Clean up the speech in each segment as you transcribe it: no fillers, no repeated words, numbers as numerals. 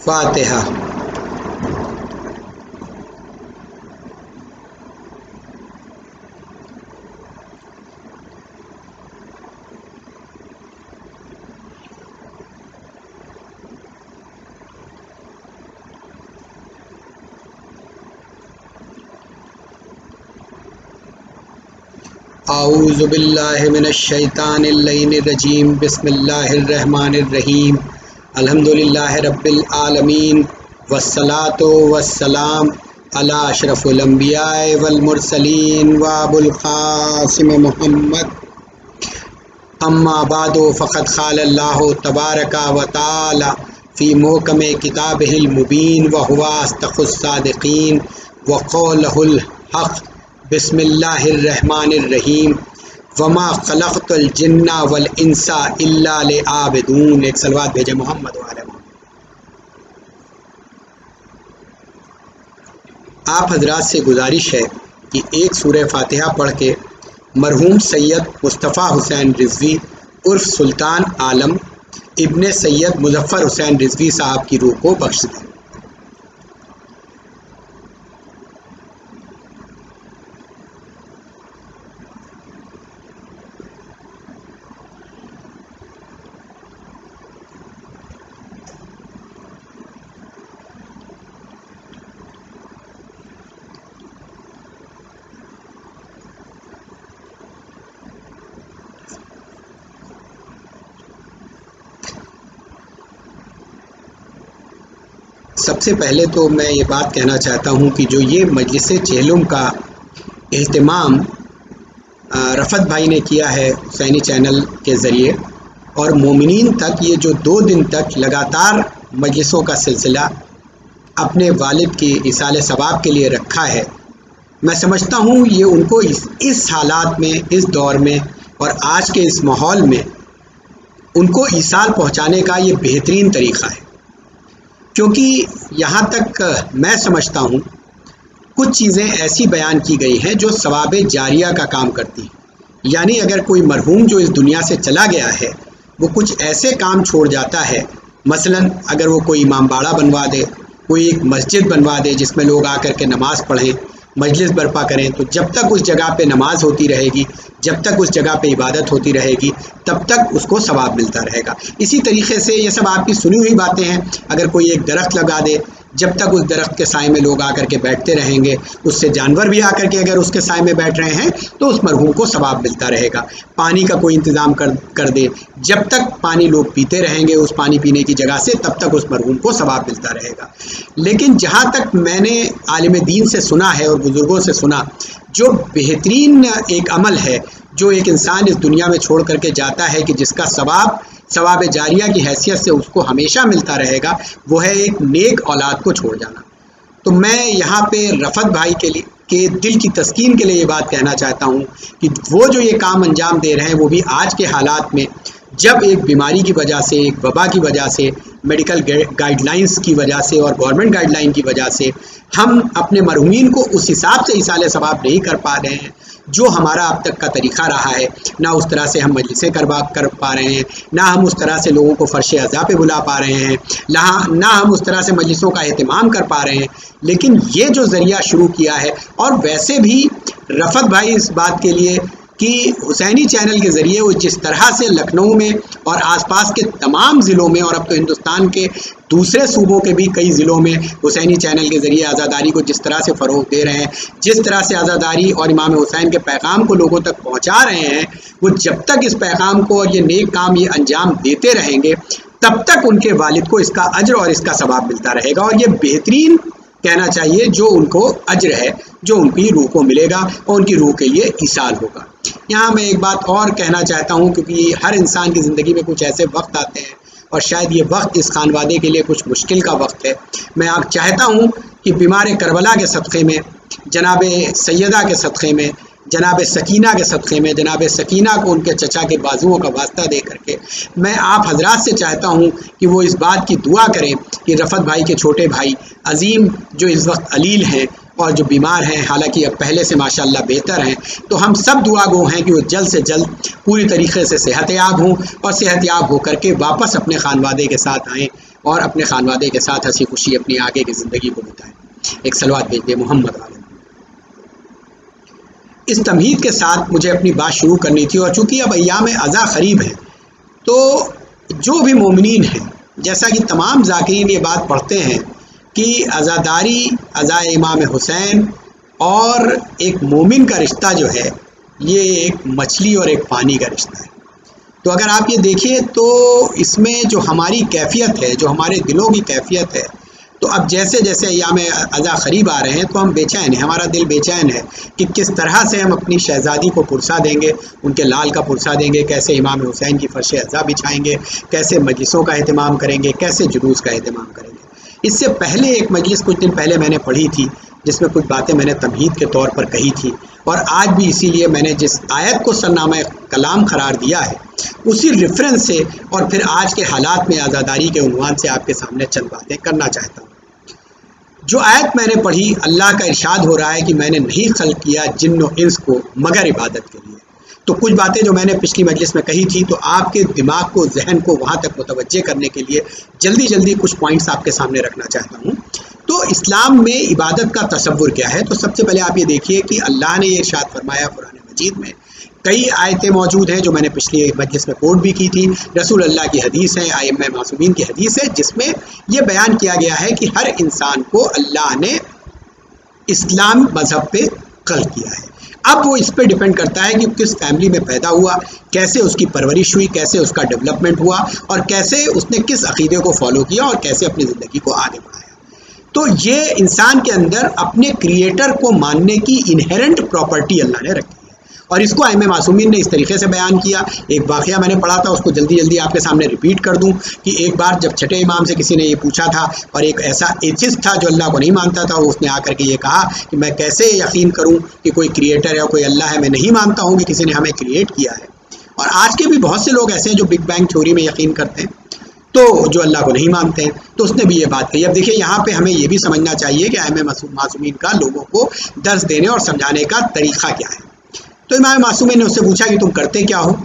फातिहा। औज़ु बिल्लाहि मिनश शैतानिर रजीम। बिस्मिल्लाहिर रहमानिर रहीम। अल्हम्दुलिल्लाहि रब्बिल आलमीन वस्सलातु वस्सलाम अला अशरफुल अंबिया वल मुरसलीन व अबुल क़ासिम मुहम्मद। अम्मा बादु फ़क़द क़ालल्लाहु तबारका व तआला फ़ी मुहकमे किताबिहिल मुबीन व हुवा अस्दक़ुस सादिक़ीन व क़ौलुहुल हक़। बिस्मिल्लाहिर रहमानिर रहीम। वमा ख़लक़तुल जिन्ना वल इंसा इल्ला लिआबुदून। एक सलवात भेजे मोहम्मद वाले। आप हजरात से गुजारिश है कि एक सूरह फातिहा पढ़ के मरहूम सैयद मुस्तफ़ा हुसैन रिज़वी उर्फ सुल्तान आलम इब्ने सैयद मुज़फ़्फ़र हुसैन रिज़वी साहब की रूह को बख्श दें। सबसे पहले तो मैं ये बात कहना चाहता हूँ कि जो ये मजलिस चेहलुम का एहतमाम रफ़त भाई ने किया है हुसैनी चैनल के ज़रिए, और मोमिनीन तक ये जो 2 दिन तक लगातार मजलिसों का सिलसिला अपने वालिद की इसाले सवाब के लिए रखा है, मैं समझता हूँ ये उनको इस हालात में, इस दौर में और आज के इस माहौल में उनको ईसाल पहुँचाने का ये बेहतरीन तरीक़ा है। क्योंकि यहाँ तक मैं समझता हूँ कुछ चीज़ें ऐसी बयान की गई हैं जो सवाब जारिया का काम करती हैं। यानी अगर कोई मरहूम जो इस दुनिया से चला गया है वो कुछ ऐसे काम छोड़ जाता है, मसलन अगर वो कोई इमामबाड़ा बनवा दे, कोई एक मस्जिद बनवा दे जिसमें लोग आकर के नमाज़ पढ़ें, मजलिस बर्पा करें, तो जब तक उस जगह पे नमाज होती रहेगी, जब तक उस जगह पे इबादत होती रहेगी, तब तक उसको सवाब मिलता रहेगा। इसी तरीके से ये सब आपकी सुनी हुई बातें हैं। अगर कोई एक दरख्त लगा दे, जब तक उस दरख्त के साए में लोग आकर के बैठते रहेंगे, उससे जानवर भी आकर के अगर उसके साए में बैठ रहे हैं तो उस मरहूम को सवाब मिलता रहेगा। पानी का कोई इंतज़ाम कर दे, जब तक पानी लोग पीते रहेंगे उस पानी पीने की जगह से, तब तक उस मरहूम को सवाब मिलता रहेगा। लेकिन जहाँ तक मैंने आलिम दीन से सुना है और बुज़ुर्गों से सुना, जो बेहतरीन एक अमल है जो एक इंसान इस दुनिया में छोड़ करके जाता है कि जिसका सवाब जारिया की हैसियत से उसको हमेशा मिलता रहेगा, वो है एक नेक औलाद को छोड़ जाना। तो मैं यहाँ पे रफ़त भाई के दिल की तस्कीन के लिए ये बात कहना चाहता हूँ कि वो जो ये काम अंजाम दे रहे हैं वो भी आज के हालात में, जब एक बीमारी की वजह से, एक वबा की वजह से, मेडिकल गाइडलाइंस की वजह से और गवर्नमेंट गाइडलाइन की वजह से हम अपने मरहूमीन को उस हिसाब से इसाले सवाब नहीं कर पा रहे हैं जो हमारा अब तक का तरीक़ा रहा है। ना उस तरह से हम मजलिसें कर पा रहे हैं, ना हम उस तरह से लोगों को फ़र्श अज़ा पे बुला पा रहे हैं, ना हम उस तरह से मजलिसों का एहतमाम कर पा रहे हैं। लेकिन ये जो ज़रिया शुरू किया है, और वैसे भी रफ़त भाई इस बात के लिए कि हुसैनी चैनल के ज़रिए वो जिस तरह से लखनऊ में और आसपास के तमाम ज़िलों में, और अब तो हिंदुस्तान के दूसरे सूबों के भी कई ज़िलों में हुसैनी चैनल के ज़रिए आज़ादारी को जिस तरह से फ़रोग़ दे रहे हैं, जिस तरह से आज़ादारी और इमाम हुसैन के पैगाम को लोगों तक पहुँचा रहे हैं, वो जब तक इस पैगाम को और ये नेक काम ये अंजाम देते रहेंगे, तब तक उनके वालिद को इसका अज्र और इसका सवाब मिलता रहेगा। और ये बेहतरीन कहना चाहिए जो उनको अज्र है, जो उनकी रूह को मिलेगा और उनकी रूह के लिए ईसाल होगा। यहाँ मैं एक बात और कहना चाहता हूँ, क्योंकि हर इंसान की ज़िंदगी में कुछ ऐसे वक्त आते हैं और शायद ये वक्त इस खानवादे के लिए कुछ मुश्किल का वक्त है। मैं आप चाहता हूँ कि बीमार करबला के सदक़े में, जनाब सैयदा के सदक़े में, जनाब सकीना के सदक़े में, जनाब सकीना को उनके चचा के बाजुओं का वास्ता दे करके मैं आप हजरात से चाहता हूँ कि वो इस बात की दुआ करें कि रफ़त भाई के छोटे भाई अज़ीम जो इस वक्त अलील हैं और जो बीमार हैं, हालांकि अब पहले से माशाल्लाह बेहतर हैं, तो हम सब दुआ गो हैं कि वो जल्द से जल्द पूरी तरीके से सेहतयाब हों और सेहतयाब होकर के वापस अपने खानवादे के साथ आएँ। और अपने खानवादे के साथ हंसी खुशी अपनी आगे की ज़िंदगी को बिताएं। एक सलवात भेज दे मोहम्मद वाले। इस तमहीद के साथ मुझे अपनी बात शुरू करनी थी, और चूँकि अब अय्याम अज़ा क़रीब है तो जो भी मोमिनीन हैं, जैसा कि तमाम ज़ाकिरीन ये बात पढ़ते हैं कि अज़ादारी अज़ा इमाम हुसैन और एक मोमिन का रिश्ता जो है ये एक मछली और एक पानी का रिश्ता है। तो अगर आप ये देखिए तो इसमें जो हमारी कैफियत है, जो हमारे दिलों की कैफियत है, तो अब जैसे जैसे अय्याम अज़ा क़रीब आ रहे हैं तो हम बेचैन हैं, हमारा दिल बेचैन है कि किस तरह से हम अपनी शहज़ादी को पुरसा देंगे, उनके लाल का पुरसा देंगे, कैसे इमाम हुसैन की फ़र्श अज़ा बिछाएंगे, कैसे मजलिसों का एहतमाम करेंगे, कैसे जुलूस का एहतमाम करेंगे। इससे पहले एक मजलिस कुछ दिन पहले मैंने पढ़ी थी जिसमें कुछ बातें मैंने तमहीद के तौर पर कही थी, और आज भी इसीलिए मैंने जिस आयत को सरनामा कलाम करार दिया है उसी रेफरेंस से और फिर आज के हालात में आज़ादारी के उन्वान से आपके सामने चंद बातें करना चाहता हूँ। जो आयत मैंने पढ़ी, अल्लाह का इरशाद हो रहा है कि मैंने नहीं खल्क़ किया जिन्न और इंस को मगर इबादत के लिए। तो कुछ बातें जो मैंने पिछली मजलिस में कही थी, तो आपके दिमाग को, जहन को वहाँ तक मुतवज्जे करने के लिए जल्दी जल्दी कुछ पॉइंट्स आपके सामने रखना चाहता हूँ। तो इस्लाम में इबादत का तसव्वुर क्या है? तो सबसे पहले आप ये देखिए कि अल्लाह ने ये इरशाद फरमाया कुरान मजीद में, कई आयतें मौजूद हैं जो मैंने पिछली मजलिस में कोट भी की थी, रसूल अल्लाह की हदीस है, आइम्मा मासूमीन की हदीस है, जिसमें यह बयान किया गया है कि हर इंसान को अल्लाह ने इस्लाम मज़हब पे खल्क़ किया है। अब वो इस पे डिपेंड करता है कि किस फैमिली में पैदा हुआ, कैसे उसकी परवरिश हुई, कैसे उसका डेवलपमेंट हुआ और कैसे उसने किस अक़ीदे को फॉलो किया और कैसे अपनी ज़िंदगी को आगे बढ़ाया। तो ये इंसान के अंदर अपने क्रिएटर को मानने की इनहेरेंट प्रॉपर्टी अल्लाह ने रखी है, और इसको आइम्मा मासूमीन ने इस तरीके से बयान किया। एक वाक़या मैंने पढ़ा था, उसको जल्दी जल्दी आपके सामने रिपीट कर दूं कि एक बार जब छठे इमाम से किसी ने ये पूछा था, और एक ऐसा एथिस्ट था जो अल्लाह को नहीं मानता था, उसने आकर के ये कहा कि मैं कैसे यकीन करूं कि कोई क्रिएटर है, कोई अल्लाह है, मैं नहीं मानता हूं कि किसी ने हमें क्रिएट किया है। और आज के भी बहुत से लोग ऐसे हैं जो बिग बैंग थ्योरी में यकीन करते हैं, तो जो अल्लाह को नहीं मानते हैं। तो उसने भी ये बात कही। अब देखिए यहाँ पे हमें ये भी समझना चाहिए कि आइम्मा मासूमीन का लोगों को दर्स देने और समझाने का तरीक़ा क्या है। तो इमाम मासूमीन ने उससे पूछा कि तुम करते क्या हो?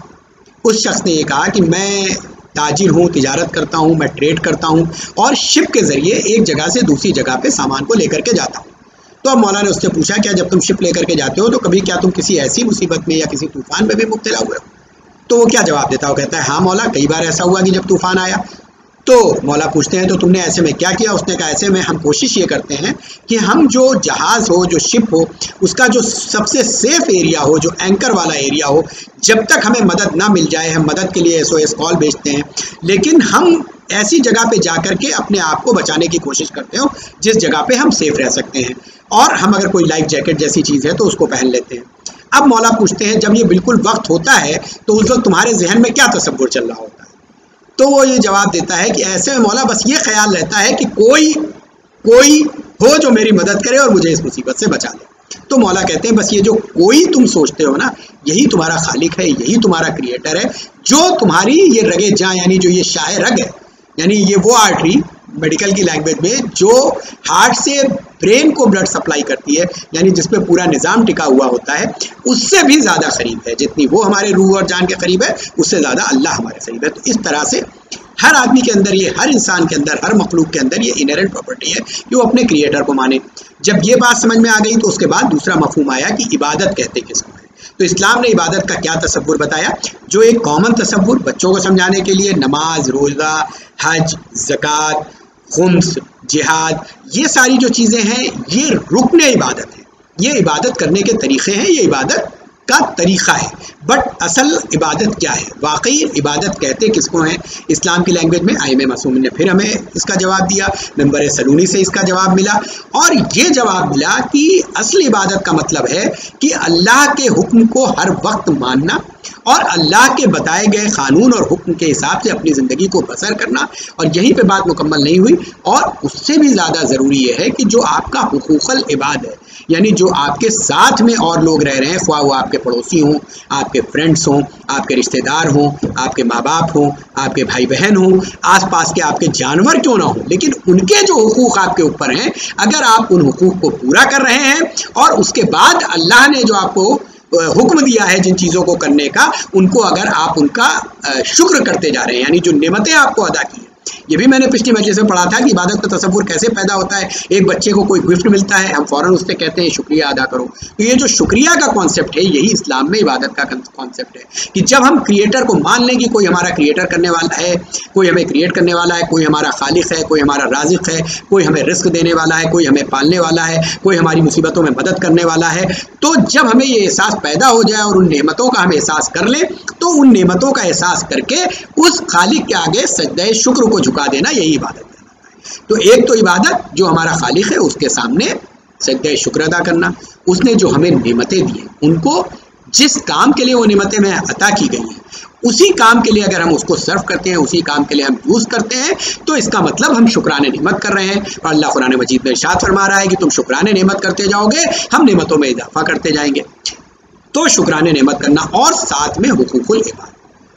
उस शख्स ने ये कहा कि मैं ताजिर हूँ, तिजारत करता हूँ, मैं ट्रेड करता हूँ और शिप के ज़रिए एक जगह से दूसरी जगह पे सामान को लेकर के जाता हूँ। तो अब मौला ने उससे पूछा, क्या जब तुम शिप लेकर के जाते हो तो कभी क्या तुम किसी ऐसी मुसीबत में या किसी तूफ़ान में भी मुब्तला हुए हो? तो वो क्या जवाब देता है? वो कहता है, हाँ मौला, कई बार ऐसा हुआ कि जब तूफ़ान आया। तो मौला पूछते हैं, तो तुमने ऐसे में क्या किया? उसने कहा, ऐसे में हम कोशिश ये करते हैं कि हम जो जहाज़ हो, जो शिप हो, उसका जो सबसे सेफ एरिया हो, जो एंकर वाला एरिया हो, जब तक हमें मदद ना मिल जाए, हम मदद के लिए SOS कॉल भेजते हैं, लेकिन हम ऐसी जगह पे जाकर के अपने आप को बचाने की कोशिश करते हो जिस जगह पे हम सेफ रह सकते हैं, और हम अगर कोई लाइफ जैकेट जैसी चीज़ है तो उसको पहन लेते हैं। अब मौला पूछते हैं, जब ये बिल्कुल वक्त होता है तो उस वक्त तुम्हारे जहन में क्या तसव्वुर चल रहा होता है? तो वो ये जवाब देता है कि ऐसे में मौला बस ये ख्याल रहता है कि कोई हो जो मेरी मदद करे और मुझे इस मुसीबत से बचा ले। तो मौला कहते हैं, बस ये जो कोई तुम सोचते हो ना, यही तुम्हारा खालिक है, यही तुम्हारा क्रिएटर है, जो तुम्हारी ये रगे जाँ, यानी जो ये शाह रग है, यानी ये वो आर्टरी मेडिकल की लैंग्वेज में जो हार्ट से ब्रेन को ब्लड सप्लाई करती है, यानी जिसपे पूरा निज़ाम टिका हुआ होता है, उससे भी ज़्यादा करीब है। जितनी वो हमारे रूह और जान के करीब है, उससे ज़्यादा अल्लाह हमारे करीब है। तो इस तरह से हर आदमी के अंदर, ये हर इंसान के अंदर, हर मखलूक के अंदर ये इनहेरेंट प्रॉपर्टी है कि वो अपने क्रिएटर को माने। जब ये बात समझ में आ गई तो उसके बाद दूसरा मफहूम आया कि इबादत कहते किसको है। तो इस्लाम ने इबादत का क्या तसव्वुर बताया, जो एक कॉमन तसव्वुर बच्चों को समझाने के लिए नमाज, रोज़ा, हज, ज़कात, खुम्स, जिहाद, ये सारी जो चीज़ें हैं ये रुकन इबादत है, ये इबादत करने के तरीक़े हैं, ये इबादत का तरीक़ा है। बट असल इबादत क्या है, वाकई इबादत कहते किसको हैं? इस्लाम की लैंग्वेज में आइम्मा मासूमीन ने फिर हमें इसका जवाब दिया, मेंबर सलूनी से इसका जवाब मिला, और ये जवाब मिला कि असल इबादत का मतलब है कि अल्लाह के हुक्म को हर वक्त मानना और अल्लाह के बताए गए क़ानून और हुक्म के हिसाब से अपनी ज़िंदगी को बसर करना। और यहीं पे बात मुकम्मल नहीं हुई, और उससे भी ज़्यादा ज़रूरी ये है कि जो आपका हुकूक़ुल इबाद है, यानी जो आपके साथ में और लोग रह रहे हैं, ख्वाह वो आपके पड़ोसी हों, आपके फ्रेंड्स हों, आपके रिश्तेदार हों, आपके माँ बाप हों, आपके भाई बहन हों, आसपास के आपके जानवर क्यों ना हों, लेकिन उनके जो हुकूक़ आपके ऊपर हैं, अगर आप उन हुकूक़ को पूरा कर रहे हैं और उसके बाद अल्लाह ने जो आपको हुक्म दिया है जिन चीज़ों को करने का, उनको अगर आप उनका शुक्र करते जा रहे हैं, यानी जो नेमतें आपको अदा की हैं, ये भी मैंने पिछली मजलिस में पढ़ा था कि इबादत का तसव्वुर कैसे पैदा होता है। एक बच्चे को कोई गिफ्ट मिलता है, हम फ़ौरन उससे कहते हैं शुक्रिया अदा करो। तो ये जो शुक्रिया का कॉन्सेप्ट है, यही इस्लाम में इबादत का कॉन्सेप्ट है कि जब हम क्रिएटर को मान लें कि कोई हमारा क्रिएटर करने वाला है, कोई हमें क्रिएट करने वाला है, कोई हमारा खालिक है, कोई हमारा राज़िक है, कोई हमें रिस्क देने वाला है, कोई हमें पालने वाला है, कोई हमारी मुसीबतों में मदद करने वाला है, तो जब हमें ये एहसास पैदा हो जाए और उन नेमतों का हम एहसास कर लें, तो उन नेमतों का एहसास करके उस खालिक के आगे सजदे शुक्र को झुका देना, यही इबादत कहलाता है। तो एक तो इबादत जो हमारा खालिक है उसके सामने सजदे शुक्र अदा करना, उसने जो हमें नेमतें दी हैं, उनको जिस काम के लिए वो नेमतें हमें अता की गई हैं, उसी काम के लिए अगर हम उसको सर्व करते हैं, उसी काम के लिए हम यूज़ करते हैं, तो इसका मतलब हम शुक्राने नेमत कर रहे हैं। और अल्लाह कुरान मजीद में इरशाद फरमा रहा है कि तुम शुक्राने नेमत करते जाओगे, हम नेमतों में इजाफा करते जाएंगे। तो शुक्राने नेमत करना और साथ में हुकूकुल इबाद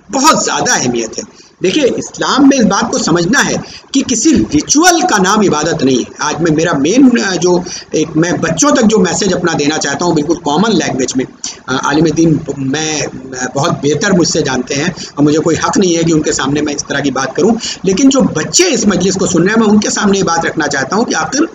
बहुत ज़्यादा अहमियत है। देखिए, इस्लाम में इस बात को समझना है कि किसी रिचुअल का नाम इबादत नहीं है। आज मैं मेरा मेन जो एक मैं बच्चों तक जो मैसेज अपना देना चाहता हूँ, बिल्कुल कॉमन लैंग्वेज में, आलिम दीन मैं बहुत बेहतर मुझसे जानते हैं और मुझे कोई हक़ नहीं है कि उनके सामने मैं इस तरह की बात करूँ, लेकिन जो बच्चे इस मजलिस को सुन रहे हैं, मैं उनके सामने ये बात रखना चाहता हूँ कि आखिर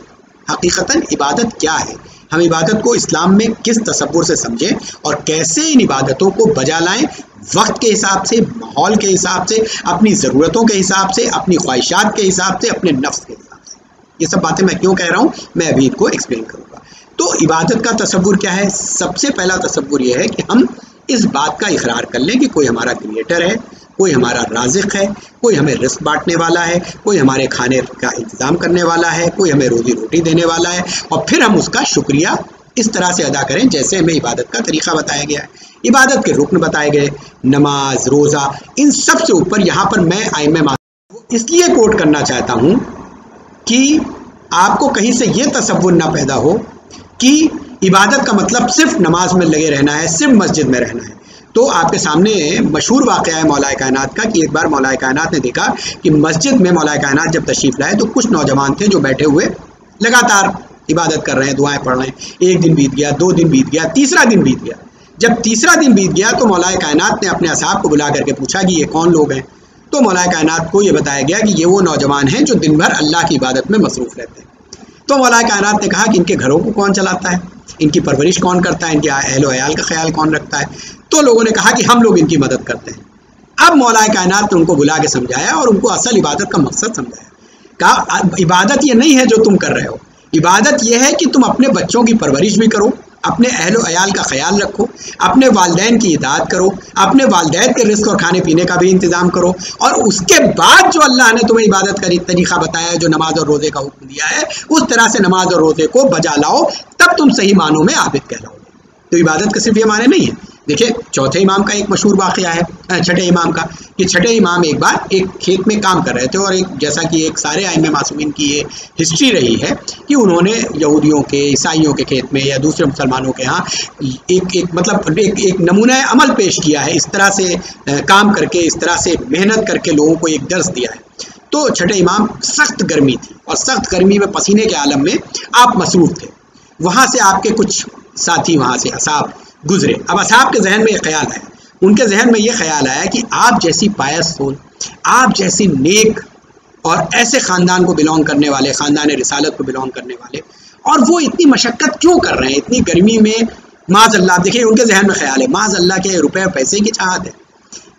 हकीकतन इबादत क्या है। हम इबादत को इस्लाम में किस तसव्वुर से समझें और कैसे इन इबादतों को बजा लाएं, वक्त के हिसाब से, माहौल के हिसाब से, अपनी ज़रूरतों के हिसाब से, अपनी ख्वाहिशात के हिसाब से, अपने नफ्स के हिसाब से। ये सब बातें मैं क्यों कह रहा हूँ, मैं अभी इनको एक्सप्लेन करूँगा। तो इबादत का तसव्वुर क्या है? सबसे पहला तसव्वुर यह है कि हम इस बात का इकरार कर लें कि कोई हमारा क्रिएटर है, कोई हमारा राज़िक है, कोई हमें रिस्क बांटने वाला है, कोई हमारे खाने का इंतज़ाम करने वाला है, कोई हमें रोज़ी रोटी देने वाला है, और फिर हम उसका शुक्रिया इस तरह से अदा करें जैसे हमें इबादत का तरीक़ा बताया गया है। इबादत के रुक्न बताए गए, नमाज, रोज़ा, इन सब से ऊपर यहाँ पर मैं आइम्मा इसलिए कोट करना चाहता हूँ कि आपको कहीं से ये तसव्वुर ना पैदा हो कि इबादत का मतलब सिर्फ नमाज में लगे रहना है, सिर्फ मस्जिद में रहना है। तो आपके सामने मशहूर वाक़या है मौलाए कायनात का कि एक बार मौलाए कायनात ने देखा कि मस्जिद में मौलाए कायनात जब तशरीफ़ लाए तो कुछ नौजवान थे जो बैठे हुए लगातार इबादत कर रहे हैं, दुआएं पढ़ रहे हैं। एक दिन बीत गया, 2 दिन बीत गया, तीसरा दिन बीत गया। जब तीसरा दिन बीत गया तो मौलाए कायनात ने अपने असहाब को बुला करके पूछा कि ये कौन लोग हैं। तो मौलाए कायनात को ये बताया गया कि ये वो नौजवान हैं जो दिन भर अल्लाह की इबादत में मसरूफ़ रहते हैं। तो मौलाए कायनात ने कहा कि इनके घरों को कौन चलाता है, इनकी परवरिश कौन करता है, इनके अहलो अयाल का ख्याल कौन रखता है। तो लोगों ने कहा कि हम लोग इनकी मदद करते हैं। अब मौलाए कायनात ने उनको बुला के समझाया और उनको असल इबादत का मकसद समझाया। कहा इबादत ये नहीं है जो तुम कर रहे हो, इबादत यह है कि तुम अपने बच्चों की परवरिश भी करो, अपने अहलो अयाल का ख्याल रखो, अपने वालिदैन की इताअत करो, अपने वालिदैन के रिस्क और खाने पीने का भी इंतज़ाम करो, और उसके बाद जो अल्लाह ने तुम्हें इबादत का तरीक़ा बताया है, जो नमाज और रोज़े का हुक्म दिया है, उस तरह से नमाज और रोज़े को बजा लाओ, तब तुम सही मानों में आबिद कहलाओगे। तो इबादत का सिर्फ ये माने नहीं है। देखिए, चौथे इमाम का एक मशहूर वाक़या है, छठे इमाम का, कि छठे इमाम एक बार एक खेत में काम कर रहे थे और एक जैसा कि एक सारे आइम्मा मासूमीन की ये हिस्ट्री रही है कि उन्होंने यहूदियों के, ईसाइयों के खेत में या दूसरे मुसलमानों के यहाँ एक नमूना अमल पेश किया है। इस तरह से काम करके, इस तरह से मेहनत करके लोगों को एक दर्स दिया है। तो छठे इमाम, सख्त गर्मी थी और सख्त गर्मी में पसीने के आलम में आप मसरूफ़ थे। वहाँ से आपके कुछ साथी वहाँ से असहाब गुजरे। अब असहाब के जहन में ये ख्याल आया, उनके जहन में ये ख्याल आया कि आप जैसी पायस सोल, आप जैसी नेक और ऐसे ख़ानदान को बिलोंग करने वाले, ख़ानदान रिसालत को बिलोंग करने वाले, और वो इतनी मशक्क़त क्यों कर रहे हैं इतनी गर्मी में। माज़अल्लाह, देखिए उनके जहन में ख्याल है, माज़अल्लाह के रुपए पैसे की चाहत है,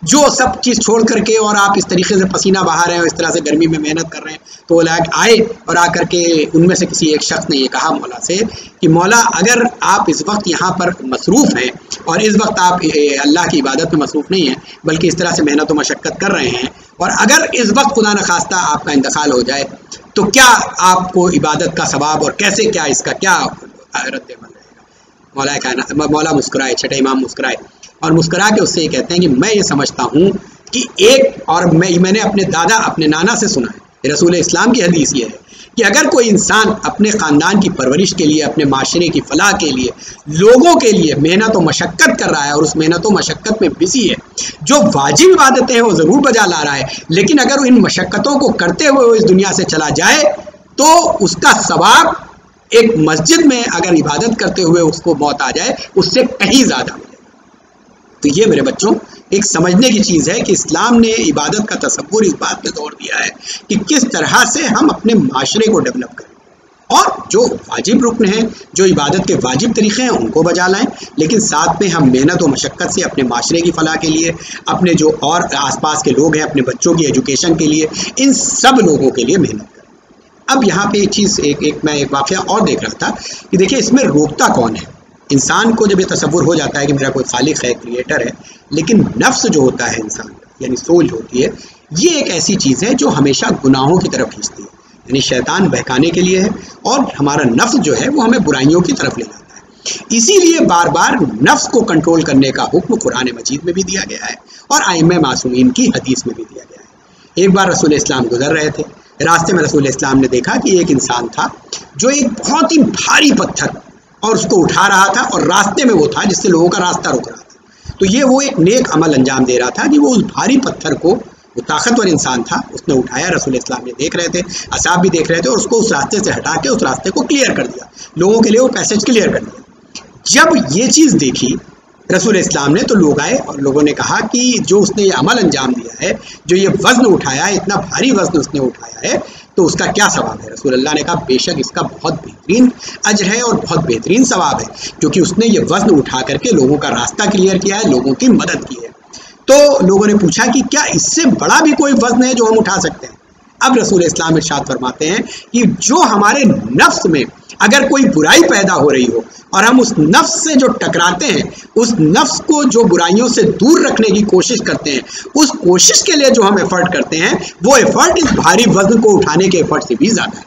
जो सब चीज़ छोड़ करके और आप इस तरीके से पसीना बहा रहे हैं, इस तरह से गर्मी में मेहनत कर रहे हैं। तो वो लोग आए और आकर के उनमें से किसी एक शख्स ने ये कहा मौला से कि मौला, अगर आप इस वक्त यहाँ पर मसरूफ़ हैं और इस वक्त आप अल्लाह की इबादत में मसरूफ़ नहीं हैं, बल्कि इस तरह से मेहनत और मशक्क़त कर रहे हैं, और अगर इस वक्त खुदा न खास्ता आपका इंतकाल हो जाए, तो क्या आपको इबादत का सवाब और कैसे, क्या इसका क्या रद्द-ए-अमल रहेगा। मौला मुस्कुराए, छठे इमाम मुस्कुराए और मुस्कुरा के उससे ये कहते हैं कि मैं ये समझता हूँ कि एक, और मैंने अपने दादा, अपने नाना से सुना है, रसूल इस्लाम की हदीस ये है कि अगर कोई इंसान अपने ख़ानदान की परवरिश के लिए, अपने माशरे की फ़लाह के लिए, लोगों के लिए मेहनत और मशक्क़त कर रहा है और उस मेहनत और मशक्क़त में बिज़ी है, जो वाजिब इबादतें हैं वो ज़रूर बजा ला रहा है, लेकिन अगर इन मशक्क़तों को करते हुए वो इस दुनिया से चला जाए तो उसका सवाब एक मस्जिद में अगर इबादत करते हुए उसको मौत आ जाए उससे कहीं ज़्यादा मिलेगा। तो ये मेरे बच्चों एक समझने की चीज़ है कि इस्लाम ने इबादत का तसव्वुर इस बात पे जोर दिया है कि किस तरह से हम अपने माशरे को डेवलप करें और जो वाजिब रुकन हैं, जो इबादत के वाजिब तरीक़े हैं उनको बजा लाएं, लेकिन साथ में हम मेहनत और मशक्क़त से अपने माशरे की फ़लाह के लिए, अपने जो और आसपास के लोग हैं, अपने बच्चों की एजुकेशन के लिए, इन सब लोगों के लिए मेहनत करें। अब यहाँ पे एक चीज़ मैं एक वाक़या और देख रहा था कि देखिए इसमें रोकता कौन है। इंसान को जब ये तसव्वुर हो जाता है कि मेरा कोई खालिक है, क्रिएटर है, लेकिन नफ्स जो होता है इंसान का, यानी सोल होती है, ये एक ऐसी चीज़ है जो हमेशा गुनाहों की तरफ खींचती है, यानी शैतान बहकाने के लिए है और हमारा नफ्स जो है वो हमें बुराइयों की तरफ ले जाता है। इसीलिए बार बार नफ्स को कंट्रोल करने का हुक्म कुरान मजीद में भी दिया गया है और आइम्मा मासूमीन की हदीस में भी दिया गया है। एक बार रसूल इस्लाम गुजर रहे थे, रास्ते में रसूल इस्लाम ने देखा कि एक इंसान था जो एक बहुत ही भारी पत्थर और उसको उठा रहा था और रास्ते में वो था जिससे लोगों का रास्ता रुक रहा था। तो ये वो एक नेक अमल अंजाम दे रहा था कि वो उस भारी पत्थर को, वो ताकतवर इंसान था, उसने उठाया, रसूल इस्लाम ने देख रहे थे, असाब भी देख रहे थे और उसको उस रास्ते से हटा के उस रास्ते को क्लियर कर दिया, लोगों के लिए वो पैसेज क्लियर कर दिया। जब ये चीज़ देखी रसूल इस्लाम ने तो लोग आए और लोगों ने कहा कि जो उसने ये अमल अंजाम दिया है, जो ये वज़न उठाया है, इतना भारी वज़न उसने उठाया है, तो उसका क्या सवाब है। रसूल अल्लाह ने कहा बेशक इसका बहुत बेहतरीन अजर है और बहुत बेहतरीन सवाब है, क्योंकि उसने ये वज़न उठा करके लोगों का रास्ता क्लियर किया है, लोगों की मदद की है। तो लोगों ने पूछा कि क्या इससे बड़ा भी कोई वज़न है जो हम उठा सकते हैं। अब रसूल इस्लाम इरशाद फरमाते हैं कि जो हमारे नफ्स में अगर कोई बुराई पैदा हो रही हो और हम उस नफ्स से जो टकराते हैं, उस नफ्स को जो बुराइयों से दूर रखने की कोशिश करते हैं, उस कोशिश के लिए जो हम एफर्ट करते हैं, वो एफर्ट इस भारी वज़न को उठाने के एफर्ट से भी ज़्यादा है।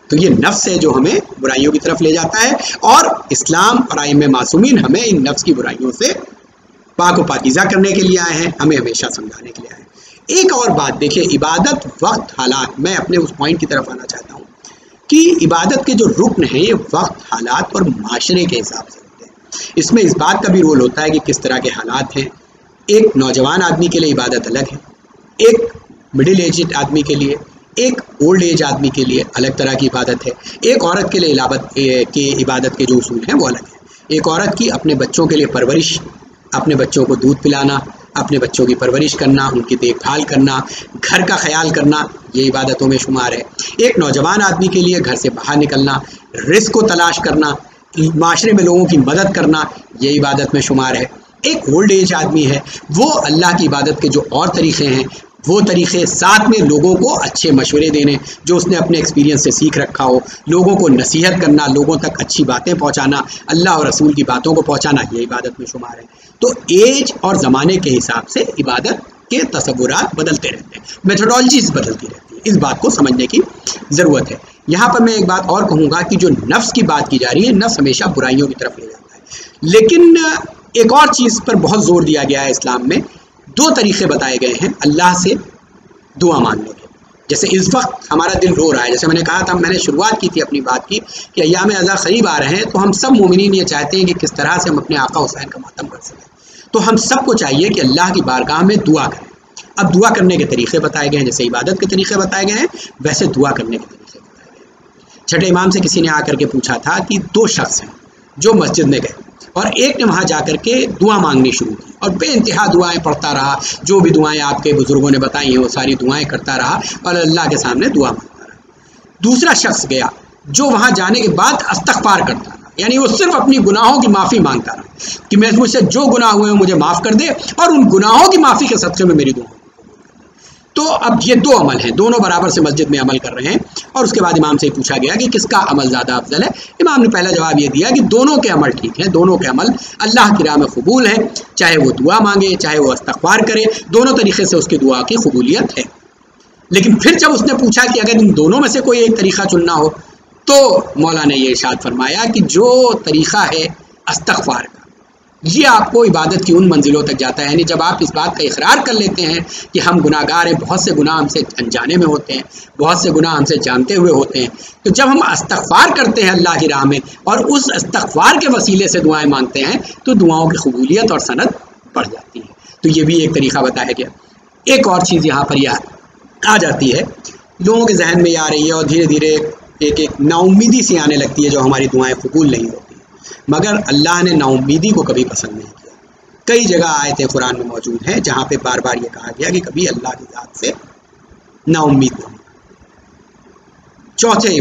तो ये नफ्स है जो हमें बुराइयों की तरफ ले जाता है और इस्लाम और आइम्मा मासूमीन हमें इन नफ्स की बुराइयों से पाक व पाकीज़ा करने के लिए आए हैं, हमें हमेशा समझाने के लिए आए हैं। एक और बात देखिए, इबादत, वक्त, हालात, मैं अपने उस पॉइंट की तरफ आना चाहता हूँ कि इबादत के जो रुकन हैं ये वक्त, हालात और माशरे के हिसाब से होते हैं। इसमें इस बात का भी रोल होता है कि किस तरह के हालात हैं। एक नौजवान आदमी के लिए इबादत अलग है, एक मिडिल एज आदमी के लिए, एक ओल्ड एज आदमी के लिए अलग तरह की इबादत है, एक औरत के लिए इबादत के जो उसूल हैं वो अलग है। एक औरत की अपने बच्चों के लिए परवरिश, अपने बच्चों को दूध पिलाना, अपने बच्चों की परवरिश करना, उनकी देखभाल करना, घर का ख्याल करना, ये इबादतों में शुमार है। एक नौजवान आदमी के लिए घर से बाहर निकलना, रिस्क को तलाश करना, माशरे में लोगों की मदद करना, ये इबादत में शुमार है। एक ओल्ड एज आदमी है, वो अल्लाह की इबादत के जो और तरीक़े हैं वो तरीक़े, साथ में लोगों को अच्छे मशवरे देने जो उसने अपने एक्सपीरियंस से सीख रखा हो, लोगों को नसीहत करना, लोगों तक अच्छी बातें पहुंचाना, अल्लाह और रसूल की बातों को पहुंचाना, ये इबादत में शुमार है। तो एज और ज़माने के हिसाब से इबादत के तसव्वुरात बदलते रहते हैं, मेथोडोलॉजीज़ बदलती रहती है, इस बात को समझने की ज़रूरत है। यहाँ पर मैं एक बात और कहूँगा कि जो नफ्स की बात की जा रही है, नफ्स हमेशा बुराइयों की तरफ ले जाता है, लेकिन एक और चीज़ पर बहुत ज़ोर दिया गया है इस्लाम में। दो तरीक़े बताए गए हैं अल्लाह से दुआ मांगने के। जैसे इस वक्त हमारा दिल रो रहा है, जैसे मैंने कहा था, मैंने शुरुआत की थी अपनी बात की कि अय्याम अज़ा करीब आ रहे हैं, तो हम सब मोमिनीन ये चाहते हैं कि किस तरह से हम अपने आका हुसैन का मातम कर सकें। तो हम सबको चाहिए कि अल्लाह की बारगाह में दुआ करें। अब दुआ करने के तरीक़े बताए गए हैं, जैसे इबादत के तरीक़े बताए गए हैं, वैसे दुआ करने के तरीक़े बताए गए हैं। छठे इमाम से किसी ने आकर के पूछा था कि दो शख्स हैं जो मस्जिद में गए और एक ने वहाँ जाकर के दुआ मांगनी शुरू की और बेइंतहा दुआएं पढ़ता रहा, जो भी दुआएं आपके बुजुर्गों ने बताई हैं वो सारी दुआएं करता रहा और अल्लाह के सामने दुआ मांगता रहा। दूसरा शख्स गया जो वहाँ जाने के बाद इस्तग़फ़ार करता रहा, यानी वो सिर्फ अपनी गुनाहों की माफ़ी मांगता रहा कि मैं मुझसे जो गुनाह हुए हैं मुझे माफ़ कर दे और उन गुनाहों की माफ़ी के सदक़े में मेरी दुआ। तो अब ये दो अमल हैं, दोनों बराबर से मस्जिद में अमल कर रहे हैं। और उसके बाद इमाम से पूछा गया कि किसका अमल ज़्यादा अफजल है। इमाम ने पहला जवाब ये दिया कि दोनों के अमल ठीक हैं, दोनों के अमल अल्लाह की राह में कबूल हैं, चाहे वो दुआ मांगे चाहे वो इस्तग़फ़ार करे, दोनों तरीक़े से उसकी दुआ की कबूलियत है। लेकिन फिर जब उसने पूछा कि अगर इन दोनों में से कोई एक तरीक़ा चुनना हो, तो मौला ने ये इरशाद फरमाया कि जो तरीक़ा है इस्तग़फ़ार का, ये आपको इबादत की उन मंजिलों तक जाता है। यानी जब आप इस बात का इकरार कर लेते हैं कि हम गुनाहगार हैं, बहुत से गुनाह हमसे अनजाने में होते हैं, बहुत से गुनाह हमसे जानते हुए होते हैं, तो जब हम इस्तग़फ़ार करते हैं अल्लाह की राह में और उस इस्तग़फ़ार के वसीले से दुआएं मांगते हैं, तो दुआओं की कबूलियत और सनद बढ़ जाती है। तो ये भी एक तरीक़ा बताया गया। एक और चीज़ यहाँ पर यह आ जाती है, लोगों के जहन में आ रही है और धीरे धीरे एक नाउम्मीदी सी आने लगती है जो हमारी दुआएँ कबूल नहीं होती। मगर अल्लाह ने नाउम्मीदी को कभी पसंद नहीं किया। कई जगह आयतें कुरान में मौजूद हैं जहाँ पे बार बार ये कहा गया कि कभी अल्लाह की ज़ात से नाउम्मीद न हो। चौथे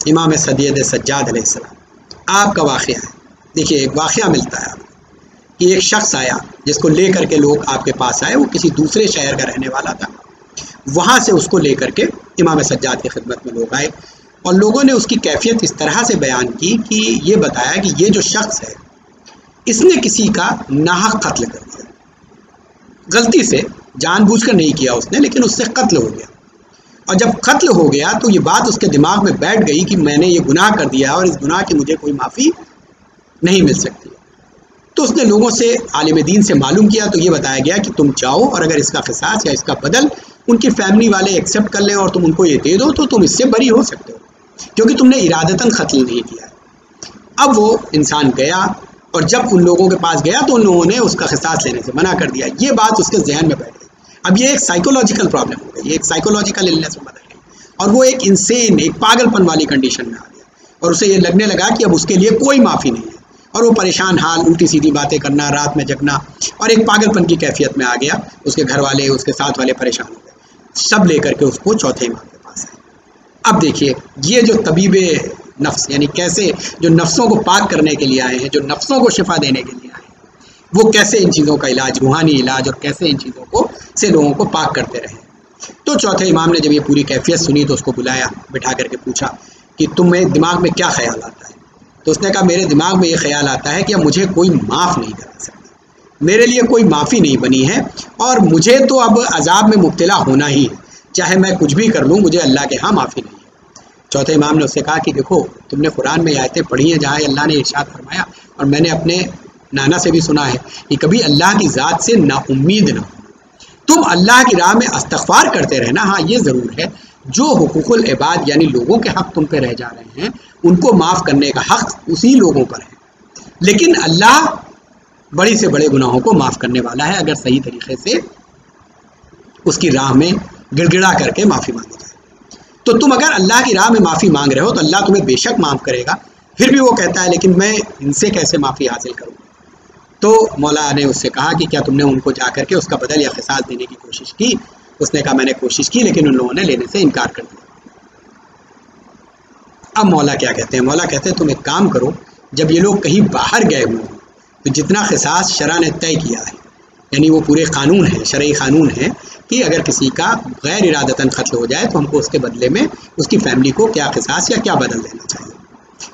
इमाम सदीद सज्जाद अलैहिस्सलाम, आपका वाक़या है। देखिए, एक वाक़या मिलता है आपको कि एक शख्स आया जिसको लेकर के लोग आपके पास आए। वो किसी दूसरे शहर का रहने वाला था। वहाँ से उसको लेकर के इमाम सज्जाद की खिदमत में लोग आए और लोगों ने उसकी कैफियत इस तरह से बयान की कि ये बताया कि ये जो शख्स है इसने किसी का नाहक कत्ल कर दिया, गलती से, जानबूझकर नहीं किया उसने, लेकिन उससे कत्ल हो गया। और जब कत्ल हो गया तो ये बात उसके दिमाग में बैठ गई कि मैंने ये गुनाह कर दिया और इस गुनाह की मुझे कोई माफ़ी नहीं मिल सकती। तो उसने लोगों से, आलिम दीन से मालूम किया तो ये बताया गया कि तुम जाओ और अगर इसका क़िसास या इसका बदल उनकी फैमिली वाले एक्सेप्ट कर लें और तुम उनको ये दे दो तो तुम इससे बरी हो सकते हो, क्योंकि तुमने इरादतन कत्ल नहीं किया है। अब वो इंसान गया और जब उन लोगों के पास गया तो उन लोगों ने उसका क़िसास लेने से मना कर दिया। ये बात उसके जहन में बैठ गई। अब ये एक साइकोलॉजिकल प्रॉब्लम हो गई, ये एक साइकोलॉजिकल इलनेस में बदल गई और वो एक इंसेन, एक पागलपन वाली कंडीशन में आ गया और उसे ये लगने लगा कि अब उसके लिए कोई माफ़ी नहीं है। और वो परेशान हाल, उल्टी सीधी बातें करना, रात में जगना और एक पागलपन की कैफियत में आ गया। उसके घर वाले, उसके साथ वाले परेशान हो गए। सब लेकर के उसको चौथे इमाम के पास आए। अब देखिए, ये जो तबीबे नफ्स, यानी कैसे जो नफ्सों को पाक करने के लिए आए हैं, जो नफ्सों को शिफा देने के लिए आए हैं, वो कैसे इन चीज़ों का इलाज, रूहानी इलाज, और कैसे इन चीज़ों को से लोगों को पाक करते रहे। तो चौथे इमाम ने जब ये पूरी कैफियत सुनी तो उसको बुलाया, बिठा करके पूछा कि तुम्हें दिमाग में क्या ख्याल आता है। तो उसने कहा, मेरे दिमाग में ये ख्याल आता है कि अब मुझे कोई माफ़ नहीं करा सकता, मेरे लिए कोई माफ़ी नहीं बनी है और मुझे तो अब अजाब में मुब्तला होना ही है, चाहे मैं कुछ भी कर लूँ, मुझे अल्लाह के यहाँ माफ़ी नहीं है। चौथे इमाम ने उससे कहा कि देखो, तुमने कुरान में आयतें पढ़ी हैं जहाँ अल्लाह ने इरशाद फरमाया, और मैंने अपने नाना से भी सुना है कि कभी अल्लाह की ज़ात से नाउम्मीद ना हो, तुम अल्लाह की राह में इस्तग़फ़ार करते रहना। हाँ, ये ज़रूर है, जो हुकूकुल इबाद यानी लोगों के हक़ तुम पे रह जा रहे हैं, उनको माफ़ करने का हक़ उसी लोगों पर है, लेकिन अल्लाह बड़ी से बड़े गुनाहों को माफ़ करने वाला है अगर सही तरीक़े से उसकी राह में गिड़गिड़ा करके माफ़ी मांगी जाए। तो तुम अगर अल्लाह की राह में माफ़ी मांग रहे हो तो अल्लाह तुम्हें बेशक माफ़ करेगा। फिर भी वो कहता है, लेकिन मैं इनसे कैसे माफ़ी हासिल करूँ। तो मौला ने उससे कहा कि क्या तुमने उनको जा करके उसका बदल या क़िसास देने की कोशिश की। उसने कहा, मैंने कोशिश की, लेकिन उन लोगों ने लेने से इनकार कर दिया। अब मौला क्या कहते हैं, मौला कहते हैं तुम एक काम करो, जब ये लोग कहीं बाहर गए हुए हों तो जितना क़िसास शरअ ने तय किया है, यानी वो पूरे कानून है, शरई कानून है कि अगर किसी का गैर इरादतन कत्ल हो जाए तो हमको उसके बदले में उसकी फैमिली को क्या क़िसास या क्या बदल देना चाहिए।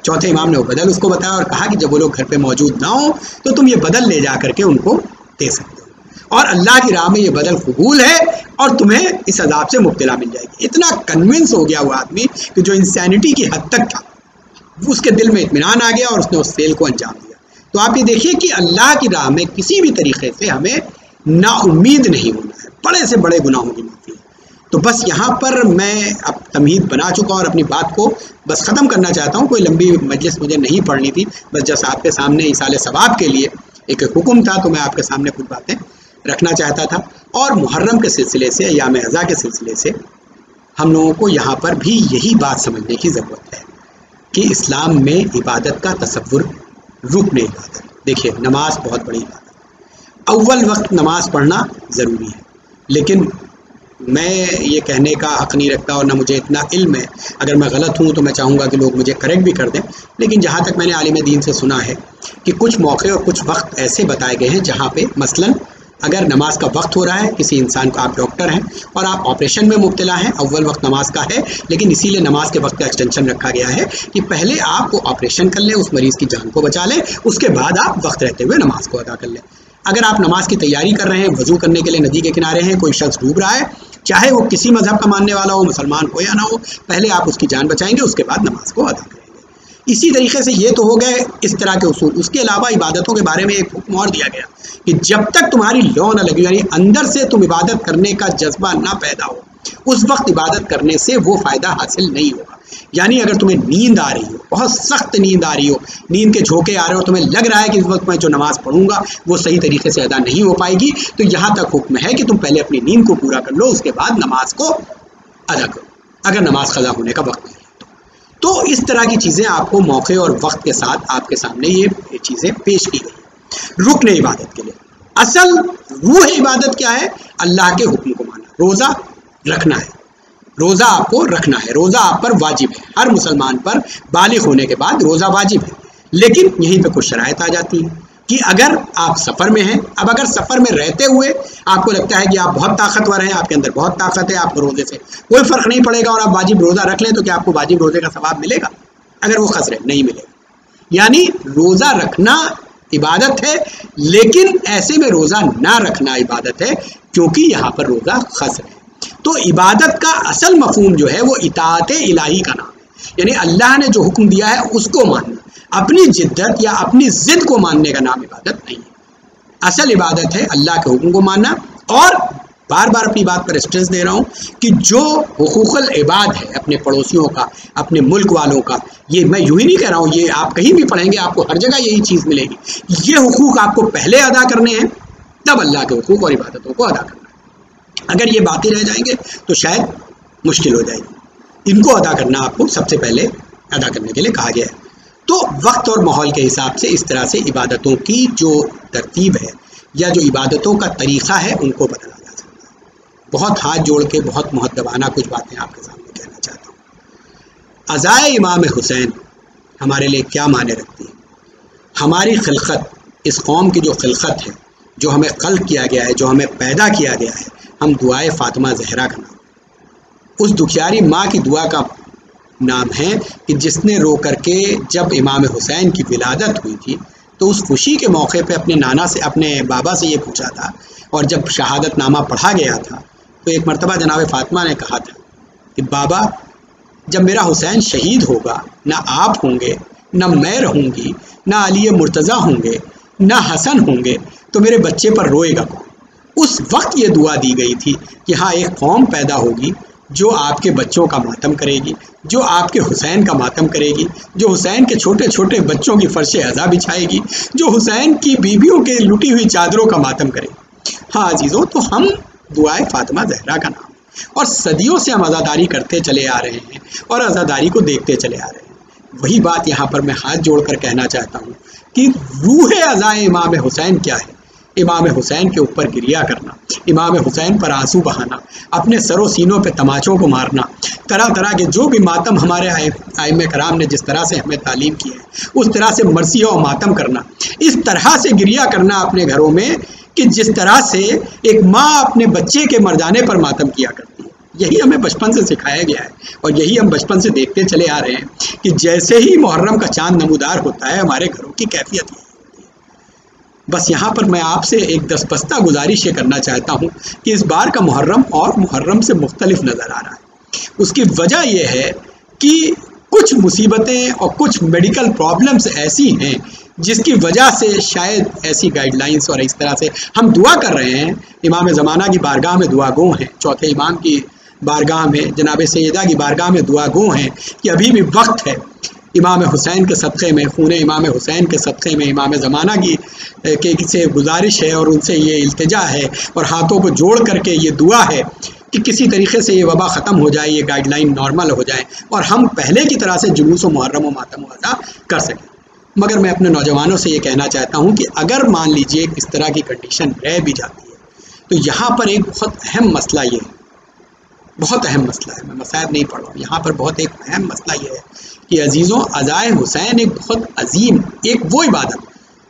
चौथे इमाम ने वो बदल उसको बताया और कहा कि जब वो लोग घर पे मौजूद ना हो तो तुम ये बदल ले जा करके उनको दे सकते हो और अल्लाह की राह में ये बदल कबूल है और तुम्हें इस अजाब से मुब्तला मिल जाएगी। इतना कन्विंस हो गया वो आदमी कि जो इंसानिटी की हद तक था, उसके दिल में इत्मीनान आ गया और उसने उस सेल को अंजाम दिया। तो आप ये देखिए कि अल्लाह की राह में किसी भी तरीके से हमें नाउम्मीद नहीं होना है, बड़े से बड़े गुनाहों की माफ़ी है। तो बस यहाँ पर मैं अब तमहीद बना चुका और अपनी बात को बस ख़त्म करना चाहता हूँ। कोई लंबी मजलिस मुझे नहीं पढ़नी थी, बस जैसा आपके सामने इसाले सवाब के लिए एक हुक्म था तो मैं आपके सामने कुछ बातें रखना चाहता था। और मुहर्रम के सिलसिले से, याम अज़ा के सिलसिले से हम लोगों को यहाँ पर भी यही बात समझने की ज़रूरत है कि इस्लाम में इबादत का तसव्वुर रुकन इबादत। देखिए, नमाज बहुत बड़ी इबादत, अव्वल वक्त नमाज पढ़ना ज़रूरी है, लेकिन मैं ये कहने का हक़ नहीं रखता और ना मुझे इतना इल्म है। अगर मैं गलत हूँ तो मैं चाहूँगा कि लोग मुझे करेक्ट भी कर दें, लेकिन जहाँ तक मैंने आलिम दीन से सुना है कि कुछ मौके और कुछ वक्त ऐसे बताए गए हैं जहाँ पे मसलन अगर नमाज का वक्त हो रहा है, किसी इंसान को, आप डॉक्टर हैं और आप ऑपरेशन में मुब्तला हैं, अव्वल वक्त नमाज का है, लेकिन इसीलिए नमाज के वक्त का एक्सटेंशन रखा गया है कि पहले आप वो ऑपरेशन कर लें, उस मरीज़ की जान को बचा लें, उसके बाद आप वक्त रहते हुए नमाज को अदा कर लें। अगर आप नमाज की तैयारी कर रहे हैं, वज़ू करने के लिए नदी के किनारे हैं, कोई शख्स डूब रहा है, चाहे वो किसी मज़हब का मानने वाला हो, मुसलमान हो या ना हो, पहले आप उसकी जान बचाएंगे, उसके बाद नमाज को अदा करेंगे। इसी तरीके से ये तो हो गए इस तरह के उसूल। उसके अलावा इबादतों के बारे में एक हुक्म और दिया गया कि जब तक तुम्हारी लौ न लगी, यानी अंदर से तुम इबादत करने का जज्बा ना पैदा हो, उस वक्त इबादत करने से वो फ़ायदा हासिल नहीं होगा। यानी अगर तुम्हें नींद आ रही हो, बहुत सख्त नींद आ रही हो, नींद के झोंके आ रहे हो, तुम्हें लग रहा है कि इस वक्त मैं जो नमाज़ पढ़ूंगा वो सही तरीके से अदा नहीं हो पाएगी, तो यहाँ तक हुक्म है कि तुम पहले अपनी नींद को पूरा कर लो, उसके बाद नमाज को अदा करो, अगर नमाज क़ज़ा होने का वक्त नहीं है तो इस तरह की चीज़ें आपको मौके और वक्त के साथ आपके सामने ये चीज़ें पेश की गई। रुकन इबादत के लिए। असल रूह इबादत क्या है? अल्लाह के हुक्म को मानना। रोज़ा रखना है, रोज़ा आपको रखना है, रोज़ा आप पर वाजिब है। हर मुसलमान पर बालिग होने के बाद रोज़ा वाजिब है। लेकिन यहीं पे कुछ शराइत आ जाती है कि अगर आप सफ़र में हैं, अब अगर सफ़र में रहते हुए आपको लगता है कि आप बहुत ताकतवर हैं, आपके अंदर बहुत ताकत है, आपको रोज़े से कोई फ़र्क नहीं पड़ेगा और आप वाजिब रोज़ा रख लें, तो क्या आपको वाजिब रोज़े का सवाब मिलेगा? अगर वो खस रहे, नहीं मिलेगा। यानी रोज़ा रखना इबादत है, लेकिन ऐसे में रोज़ा ना रखना इबादत है, क्योंकि यहाँ पर रोज़ा खस रहे। तो इबादत का असल मफहूम जो है वो इताअत इलाही का नाम है, यानी अल्लाह ने जो हुक्म दिया है उसको मानना। अपनी जिद्दत या अपनी जिद को मानने का नाम इबादत नहीं है। असल इबादत है अल्लाह के हुक्म को मानना। और बार बार अपनी बात पर स्ट्रेस दे रहा हूँ कि जो हुकूकुल इबाद है अपने पड़ोसियों का, अपने मुल्क वालों का, ये मैं यूँ ही नहीं कह रहा हूँ, ये आप कहीं भी पढ़ेंगे आपको हर जगह यही चीज़ मिलेगी। ये हुकूक आपको पहले अदा करने हैं, तब अल्लाह के हुकूक और इबादतों को अदा करना है। अगर ये बाकी रह जाएंगे तो शायद मुश्किल हो जाएगी। इनको अदा करना आपको सबसे पहले अदा करने के लिए कहा गया है। तो वक्त और माहौल के हिसाब से इस तरह से इबादतों की जो तरतीब है या जो इबादतों का तरीक़ा है उनको बदला जा सकता है। बहुत हाथ जोड़ के, बहुत मुहद्दबाना कुछ बातें आपके सामने कहना चाहता हूँ। अज़ाए इमाम हुसैन हमारे लिए क्या माने रखती है? हमारी खिलकत, इस कौम की जो खिलकत है, जो हमें खल्क़ किया गया है, जो हमें पैदा किया गया है, हम दुआए फ़ातिमा ज़हरा का नाम, उस दुखियारी माँ की दुआ का नाम है कि जिसने रो करके जब इमाम हुसैन की विलादत हुई थी तो उस खुशी के मौके पे अपने नाना से, अपने बाबा से ये पूछा था, और जब शहादत नामा पढ़ा गया था तो एक मरतबा जनाब फ़ातिमा ने कहा था कि बाबा, जब मेरा हुसैन शहीद होगा, ना आप होंगे, ना मैं रहूँगी, ना अली मुर्तज़ा होंगे, ना हसन होंगे, तो मेरे बच्चे पर रोएगा कौन? उस वक्त ये दुआ दी गई थी कि हाँ, एक कौम पैदा होगी जो आपके बच्चों का मातम करेगी, जो आपके हुसैन का मातम करेगी, जो हुसैन के छोटे छोटे बच्चों की फर्शे अज़ा बिछाएगी, जो हुसैन की बीवियों के लुटी हुई चादरों का मातम करेगी। हाँ अजीज़ों, तो हम दुआए फ़ातिमा ज़हरा का नाम है और सदियों से हम आज़ादारी करते चले आ रहे हैं और आज़ादारी को देखते चले आ रहे हैं। वही बात यहाँ पर मैं हाथ जोड़ कर कहना चाहता हूँ कि रूह अज़ाए इमाम हुसैन क्या है? इमाम हुसैन के ऊपर गिरिया करना, इमाम हुसैन पर आंसू बहाना, अपने सरों सीनों पे तमाचों को मारना, तरह तरह के जो भी मातम हमारे आइम्मे कराम ने जिस तरह से हमें तालीम की है उस तरह से मरसिया और मातम करना, इस तरह से गिरिया करना अपने घरों में कि जिस तरह से एक माँ अपने बच्चे के मर जाने पर मातम किया करती है। यही हमें बचपन से सिखाया गया है और यही हम बचपन से देखते चले आ रहे हैं कि जैसे ही मुहर्रम का चाँद नमूदार होता है हमारे घरों की कैफियत है। बस यहाँ पर मैं आपसे एक दस्तबस्ता गुजारिश ये करना चाहता हूँ कि इस बार का मुहर्रम और मुहर्रम से मुख्तलिफ नज़र आ रहा है। उसकी वजह यह है कि कुछ मुसीबतें और कुछ मेडिकल प्रॉब्लम्स ऐसी हैं जिसकी वजह से शायद ऐसी गाइडलाइंस और इस तरह से हम दुआ कर रहे हैं। इमाम ज़माना की बारगाह में दुआ गो हैं, चौथे इमाम की बारगाह में, जनाब सैयदा की बारगाह में दुआ गो हैं कि अभी भी वक्त है। इमाम हुसैन के सदक़े में, खून इमाम हुसैन के सदक़े में इमाम ज़माना की से गुजारिश है और उनसे ये इल्तिजा है और हाथों को जोड़ करके ये दुआ है कि किसी तरीके से ये वबा ख़त्म हो जाए, ये गाइडलाइन नॉर्मल हो जाए और हम पहले की तरह से जुलूस व मुहर्रम व मातम अदा कर सकें। मगर मैं अपने नौजवानों से ये कहना चाहता हूँ कि अगर मान लीजिए इस तरह की कंडीशन रह भी जाती है तो यहाँ पर एक बहुत अहम मसला ये है, बहुत अहम मसला है, मैं मसाइब नहीं पढ़ रहा हूँ, यहाँ पर बहुत एक अहम मसला ये है कि अजीज़ों, अज़ाए हुसैन एक बहुत अजीम, एक वो इबादत,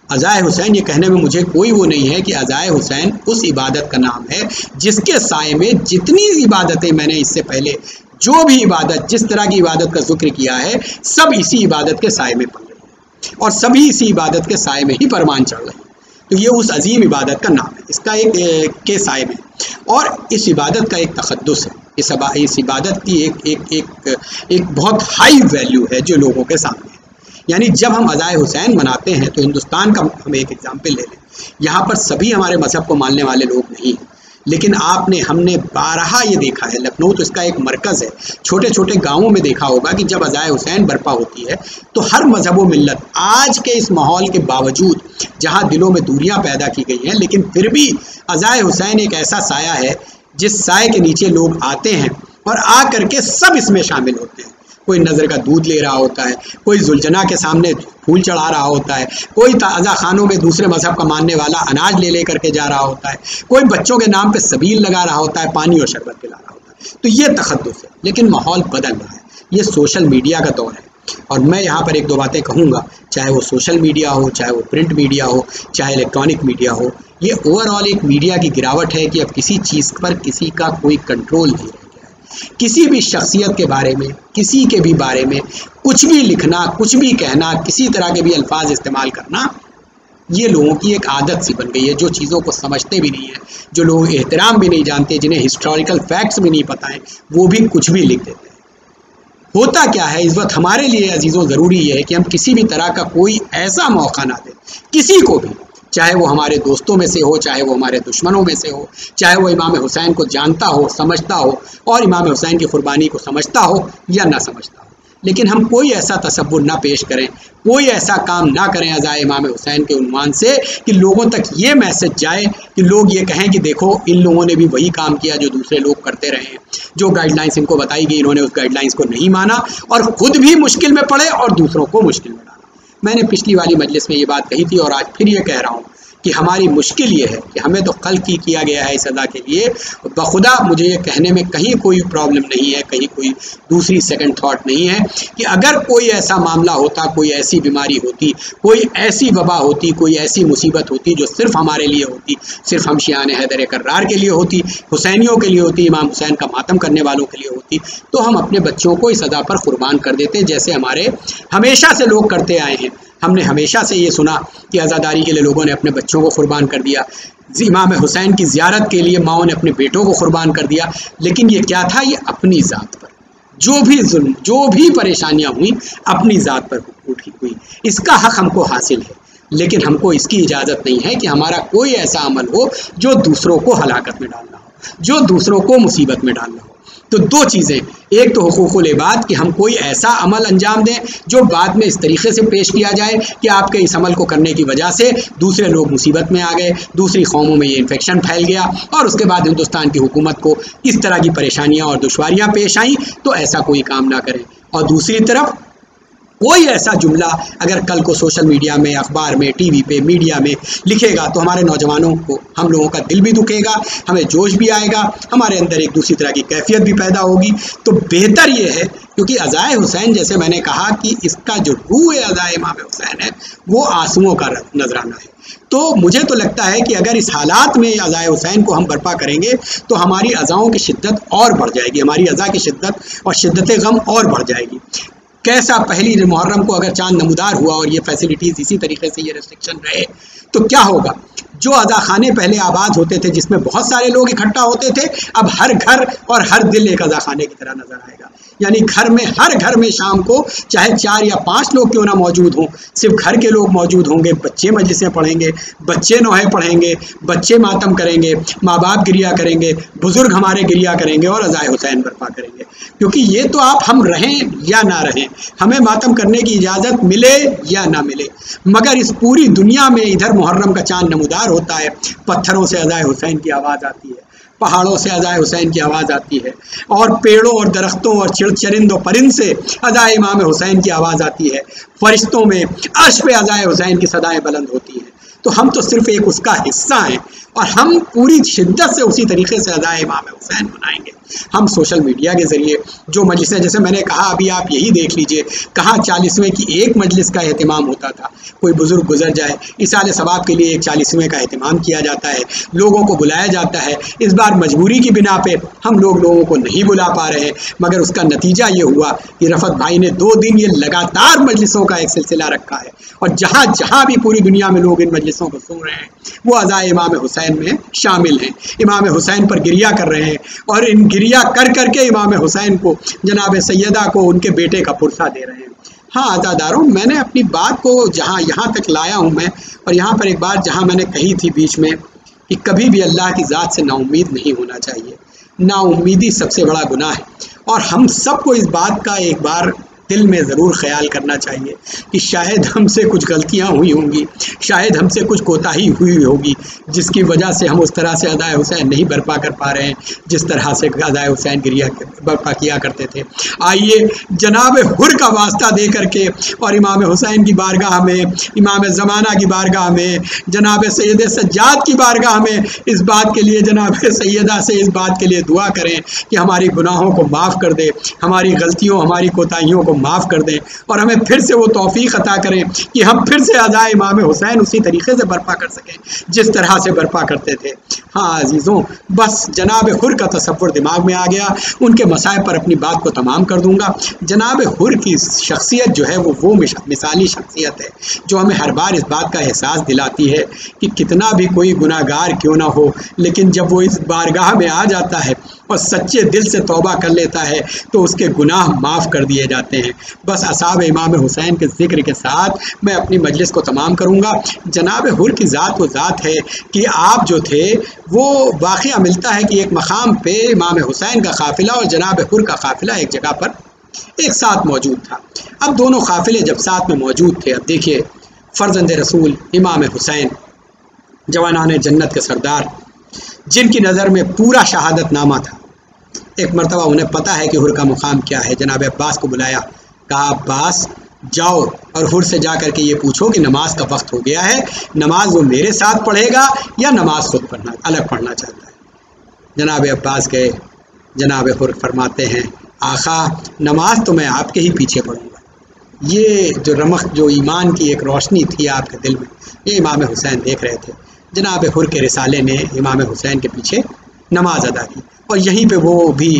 अज़ाए हुसैन ये कहने में मुझे कोई वो नहीं है कि अज़ाए हुसैन उस इबादत का नाम है जिसके साए में जितनी इबादतें मैंने इससे पहले जो भी इबादत, जिस तरह की इबादत का जिक्र किया है, सब इसी इबादत के साए में पड़ रही है और सभी इसी इबादत के साए में ही परवान चढ़ रही है। तो ये उस अजीम इबादत का नाम है, इसका एक के साए में, और इस इबादत का एक तक़द्दुस है। इस इबादत की एक बहुत हाई वैल्यू है जो लोगों के सामने है। यानी जब हम अज़ाए हुसैन मनाते हैं तो हिंदुस्तान का हम एक एग्जाम्पल ले लें, यहाँ पर सभी हमारे मज़हब को मानने वाले लोग नहीं हैं, लेकिन हमने बारहा ये देखा है, लखनऊ तो इसका एक मरकज़ है, छोटे छोटे गाँवों में देखा होगा कि जब अज़ाए हुसैन बर्पा होती है तो हर मज़हब व मिल्लत, आज के इस माहौल के बावजूद जहाँ दिलों में दूरियाँ पैदा की गई हैं, लेकिन फिर भी अज़ाए हुसैन एक ऐसा साया है जिस साए के नीचे लोग आते हैं और आ करके सब इसमें शामिल होते हैं। कोई नज़र का दूध ले रहा होता है, कोई जुलझना के सामने फूल चढ़ा रहा होता है, कोई ताज़ा खानों में दूसरे मज़हब का मानने वाला अनाज ले करके जा रहा होता है, कोई बच्चों के नाम पे सबील लगा रहा होता है, पानी और शरबत पिला रहा होता है। तो ये तखद्दुस है, लेकिन माहौल बदल रहा है, ये सोशल मीडिया का दौर है। और मैं यहाँ पर एक दो बातें कहूँगा, चाहे वो सोशल मीडिया हो, चाहे वो प्रिंट मीडिया हो, चाहे इलेक्ट्रॉनिक मीडिया हो, ये ओवरऑल एक मीडिया की गिरावट है कि अब किसी चीज़ पर किसी का कोई कंट्रोल नहीं रह गया है। किसी भी शख्सियत के बारे में, किसी के भी बारे में कुछ भी लिखना, कुछ भी कहना, किसी तरह के भी अल्फाज इस्तेमाल करना, ये लोगों की एक आदत सी बन गई है। जो चीज़ों को समझते भी नहीं है, जो लोग एहतराम भी नहीं जानते, जिन्हें हिस्टोरिकल फैक्ट्स भी नहीं पता है, वो भी कुछ भी लिख देते हैं। होता क्या है इस वक्त हमारे लिए अजीज़ों, ज़रूरी ये है कि हम किसी भी तरह का कोई ऐसा मौका ना दें किसी को भी, चाहे वो हमारे दोस्तों में से हो, चाहे वो हमारे दुश्मनों में से हो, चाहे वो इमाम हुसैन को जानता हो, समझता हो और इमाम हुसैन की कुर्बानी को समझता हो या ना समझता हो, लेकिन हम कोई ऐसा तसव्वुर ना पेश करें, कोई ऐसा काम ना करें अज़ाए इमाम हुसैन के उन्वान से कि लोगों तक ये मैसेज जाए कि लोग ये कहें कि देखो इन लोगों ने भी वही काम किया जो दूसरे लोग करते रहे हैं, जो गाइडलाइंस इनको बताई गई इन्होंने उस गाइडलाइंस को नहीं माना और ख़ुद भी मुश्किल में पड़े और दूसरों को मुश्किल में डाला। मैंने पिछली वाली मजलिस में ये बात कही थी और आज फिर ये कह रहा हूँ कि हमारी मुश्किल ये है कि हमें तो कल की किया गया है इस अदा के लिए। बखुदा मुझे ये कहने में कहीं कोई प्रॉब्लम नहीं है, कहीं कोई दूसरी सेकंड थॉट नहीं है कि अगर कोई ऐसा मामला होता, कोई ऐसी बीमारी होती, कोई ऐसी वबा होती, कोई ऐसी मुसीबत होती जो सिर्फ हमारे लिए होती, सिर्फ हम शियाने हैदर कर्रार के लिए होती, हुसैनियों के लिए होती, इमाम हुसैन का मातम करने वालों के लिए होती, तो हम अपने बच्चों को इस अदा पर कुर्बान कर देते, जैसे हमारे हमेशा से लोग करते आए हैं। हमने हमेशा से ये सुना कि आज़ादारी के लिए लोगों ने अपने बच्चों को कुर्बान कर दिया, इमाम हुसैन की ज़ियारत के लिए माओं ने अपने बेटों को कुर्बान कर दिया, लेकिन ये क्या था, ये अपनी ज़ात पर जो भी जुल्म, जो भी परेशानियां हुई, अपनी ज़ात पर उठी हुई। इसका हक़ हमको हासिल है, लेकिन हमको इसकी इजाज़त नहीं है कि हमारा कोई ऐसा अमल हो जो दूसरों को हलाकत में डालना हो, जो दूसरों को मुसीबत में डालना हो। तो दो चीज़ें, एक तो हुकूकुल इबाद कि हम कोई ऐसा अमल अंजाम दें जो बाद में इस तरीके से पेश किया जाए कि आपके इस अमल को करने की वजह से दूसरे लोग मुसीबत में आ गए, दूसरी कौमों में ये इन्फेक्शन फैल गया और उसके बाद हिंदुस्तान की हुकूमत को इस तरह की परेशानियां और दुश्वारियां पेश आईं, तो ऐसा कोई काम ना करें। और दूसरी तरफ कोई ऐसा जुमला अगर कल को सोशल मीडिया में, अखबार में, टीवी पे, मीडिया में लिखेगा तो हमारे नौजवानों को, हम लोगों का दिल भी दुखेगा, हमें जोश भी आएगा, हमारे अंदर एक दूसरी तरह की कैफियत भी पैदा होगी। तो बेहतर ये है, क्योंकि अज़ाए हुसैन, जैसे मैंने कहा कि इसका जो रूह अज़ाए इमाम हुसैन है वो आंसुओं का नजराना है। तो मुझे तो लगता है कि अगर इस हालात में अज़ाए हुसैन को हम बर्पा करेंगे तो हमारी अज़ाओं की शिद्दत और बढ़ जाएगी, हमारी अज़ा की शिद्दत और शिद्दत गम और बढ़ जाएगी। कैसा पहली मुहर्रम को अगर चांद नमूदार हुआ और ये फैसिलिटीज़ इसी तरीके से, ये रेस्ट्रिक्शन रहे, तो क्या होगा? जो अज़ा खाने पहले आबाद होते थे जिसमें बहुत सारे लोग इकट्ठा होते थे, अब हर घर और हर दिल एक अज़ा खाने की तरह नजर आएगा। यानी घर में, हर घर में शाम को चाहे 4 या 5 लोग क्यों ना मौजूद हों, सिर्फ घर के लोग मौजूद होंगे, बच्चे मजलिसें पढ़ेंगे, बच्चे नौहे पढ़ेंगे, बच्चे मातम करेंगे, माँ बाप गिरिया करेंगे, बुजुर्ग हमारे गिरिया करेंगे और अज़ाए हुसैन बर्पा करेंगे। क्योंकि ये तो आप हम रहें या ना रहें, हमें मातम करने की इजाज़त मिले या ना मिले, मगर इस पूरी दुनिया में इधर मुहर्रम का चांद नमूदार होता है, पत्थरों से अज़ाए हुसैन की आवाज़ आती है, पहाड़ों से अज़ाए हुसैन की आवाज़ आती है और पेड़ों और दरख्तों और चरिंद और परिंद से अज़ाए इमाम हुसैन की आवाज़ आती है, फरिश्तों में अर्श पे अज़ाए हुसैन की सदाएं बुलंद होती हैं। तो हम तो सिर्फ एक उसका हिस्सा हैं और हम पूरी शिद्दत से उसी तरीके से अज़ाए इमाम हुसैन मनाएंगे। हम सोशल मीडिया के ज़रिए जो मजलिसें, जैसे मैंने कहा अभी आप यही देख लीजिए, कहाँ 40वें की एक मजलिस का एहतमाम होता था, कोई बुज़ुर्ग गुजर जाए, इसाले सवाब के लिए एक 40वें का एहतमाम किया जाता है, लोगों को बुलाया जाता है। इस बार मजबूरी की बिना पे हम लोगों को नहीं बुला पा रहे हैं, मगर उसका नतीजा ये हुआ कि रफ़त भाई ने 2 दिन ये लगातार मजलिसों का एक सिलसिला रखा है और जहाँ जहाँ भी पूरी दुनिया में लोग इन मजलिसों को सुन रहे हैं वो अज़ाए इमाम हुसैन में शामिल हैं, इमाम हुसैन पर गिरिया कर रहे हैं और इन गिरिया कर करके इमाम हुसैन को, जनाब सैयदा को, उनके बेटे का पुरसा दे रहे हैं। हाँ अज़ादारों, मैंने अपनी बात को जहाँ यहाँ तक लाया हूँ मैं, और यहाँ पर एक बात जहाँ मैंने कही थी बीच में कि कभी भी अल्लाह की ज़ात से नाउम्मीद नहीं होना चाहिए, नाउम्मीदी सबसे बड़ा गुनाह है। और हम सबको इस बात का एक बार दिल में ज़रूर ख्याल करना चाहिए कि शायद हमसे कुछ गलतियां हुई होंगी, शायद हमसे कुछ कोताही हुई होगी, जिसकी वजह से हम उस तरह से अदाए हुसैन नहीं बर्पा कर पा रहे हैं जिस तरह से अदाए हुसैन बर्पा किया करते थे। आइए जनाब हुर का वास्ता दे करके और इमाम हुसैन की बारगाह में, इमाम ज़माना की बारगाह में, जनाब सैयद सज्जाद की बारगाह में इस बात के लिए, जनाब सैयदा से इस बात के लिए दुआ करें कि हमारी गुनाहों को माफ़ कर दे, हमारी गलतियों, हमारी कोताहियों को माफ़ कर दें और हमें फिर से वो तौफीक अता करें कि हम फिर से अदाए इमाम हुसैन उसी तरीके से बर्पा कर सकें जिस तरह से बर्पा करते थे। हाँ अजीज़ों, बस जनाब हुर का तसव्वुर दिमाग में आ गया, उनके मसाइब पर अपनी बात को तमाम कर दूंगा। जनाब हुर की शख्सियत जो है वो मिसाली शख्सियत है जो हमें हर बार इस बात का एहसास दिलाती है कि कितना भी कोई गुनाहगार क्यों ना हो, लेकिन जब वो इस बारगाह में आ जाता है और सच्चे दिल से तौबा कर लेता है तो उसके गुनाह माफ़ कर दिए जाते हैं। बस असहाब इमाम हुसैन के ज़िक्र के साथ मैं अपनी मजलिस को तमाम करूँगा। जनाब हुर की ज़ात वो ज़ात है कि आप जो थे वो वाक़या मिलता है कि एक मकाम पे इमाम हुसैन का काफ़िला और जनाब हुर का काफ़िला एक जगह पर एक साथ मौजूद था। अब दोनों काफ़िले जब साथ में मौजूद थे, अब देखिए फ़र्ज़ंद रसूल इमाम हुसैन, जवानाने जन्नत के सरदार, जिनकी नज़र में पूरा शहादतनामा था, एक मरतबा उन्हें पता है कि हुर का मुकाम क्या है। जनाब अब्बास को बुलाया, कहा अब्बास जाओ और हुर से जा कर के ये पूछो कि नमाज का वक्त हो गया है, नमाज वो मेरे साथ पढ़ेगा या नमाज खुद पढ़ना अलग पढ़ना चाहता है। जनाब अब्बास गए, जनाब हुर फरमाते हैं आका नमाज तो मैं आपके ही पीछे पढ़ूँगा। ये जो रमक, जो ईमान की एक रोशनी थी आपके दिल में, ये इमाम हुसैन देख रहे थे। जनाब हुर के रिसाले ने इमाम हुसैन के पीछे नमाज अदा की और यहीं पे वो भी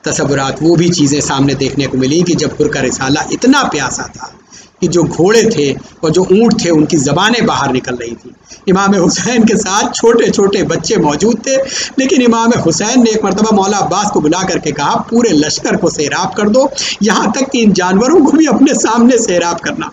तसव्वुरात, वो भी चीज़ें सामने देखने को मिली कि जब हुर का रिसाला इतना प्यासा था कि जो घोड़े थे और जो ऊँट थे उनकी ज़बानें बाहर निकल रही थी। इमाम हुसैन के साथ छोटे छोटे बच्चे मौजूद थे, लेकिन इमाम हुसैन ने एक मरतबा मौला अब्बास को बुला करके कहा पूरे लश्कर को सैराब कर दो, यहाँ तक कि इन जानवरों को भी अपने सामने सैराब करना।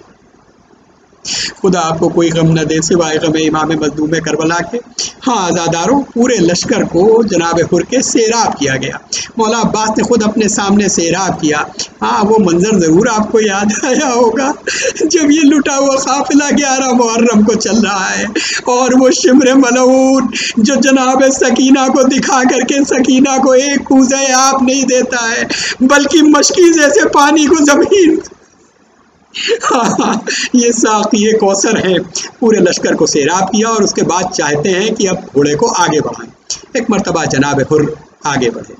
खुदा आपको कोई गम न दे सिवाय गम इमाम मज़लूम करबला के। हाँ आज़ादारों, पूरे लश्कर को जनाब हुर के सैराब किया गया। मौला अब्बास ने खुद अपने सामने सैराब किया। हाँ वो मंजर ज़रूर आपको याद आया होगा जब ये लुटा हुआ काफिला 11 मुहर्रम को चल रहा है और वो शिमर मलऊन जो जनाब सकीना को दिखा करके सकीना को एक पूजा आप नहीं देता है बल्कि मशकीज़े से पानी को ज़मीन हाँ ये साक़ी ये कौसर है, पूरे लश्कर को सैराब किया और उसके बाद चाहते हैं कि अब घोड़े को आगे बढ़ाएं। एक मरतबा जनाब हुर आगे बढ़े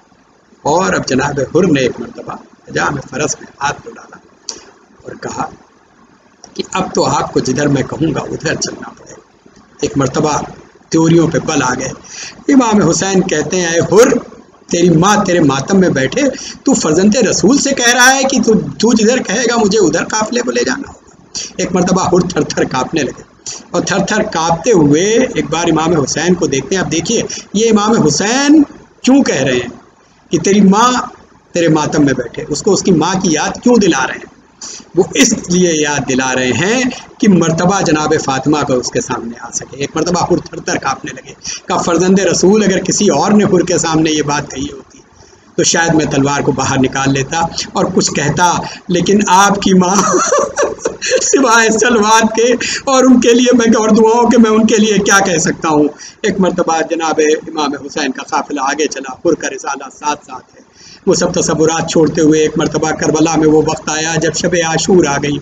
और अब जनाब हुर ने एक मरतबा हजाम फ़रस में हाथ को डाला और कहा कि अब तो आपको जिधर मैं कहूँगा उधर चलना पड़ेगा। एक मरतबा त्योरियों पे बल आ गए। इमाम हुसैन कहते हैं हुर, तेरी माँ तेरे मातम में बैठे, तू फर्जंद रसूल से कह रहा है कि तू जिधर कहेगा मुझे उधर काफिले को ले जाना होगा। एक मरतबा हुर थर थर काँपने लगे और थर थर काँपते हुए एक बार इमाम हुसैन को देखते हैं। अब देखिए ये इमाम हुसैन क्यों कह रहे हैं कि तेरी माँ तेरे मातम में बैठे, उसको उसकी माँ की याद क्यों दिला रहे हैं? वो इसलिए याद दिला रहे हैं कि मर्तबा जनाब फ़ातिमा का उसके सामने आ सके। एक मरतबा हुर थर थर काँपने लगे, का फर्जंद रसूल अगर किसी और ने हुर के सामने ये बात कही होती तो शायद मैं तलवार को बाहर निकाल लेता और कुछ कहता, लेकिन आपकी माँ सिवाय सलवात के और उनके लिए मैं और दुआओं के मैं उनके लिए क्या कह सकता हूँ। एक मरतबा जनाब इमाम हुसैन का काफिला आगे चला, हुर का रिसाला साथ साथ है। वो सब तसव्वुरात छोड़ते हुए एक मरतबा करबला में वो वक्त आया जब शब आशूर आ गई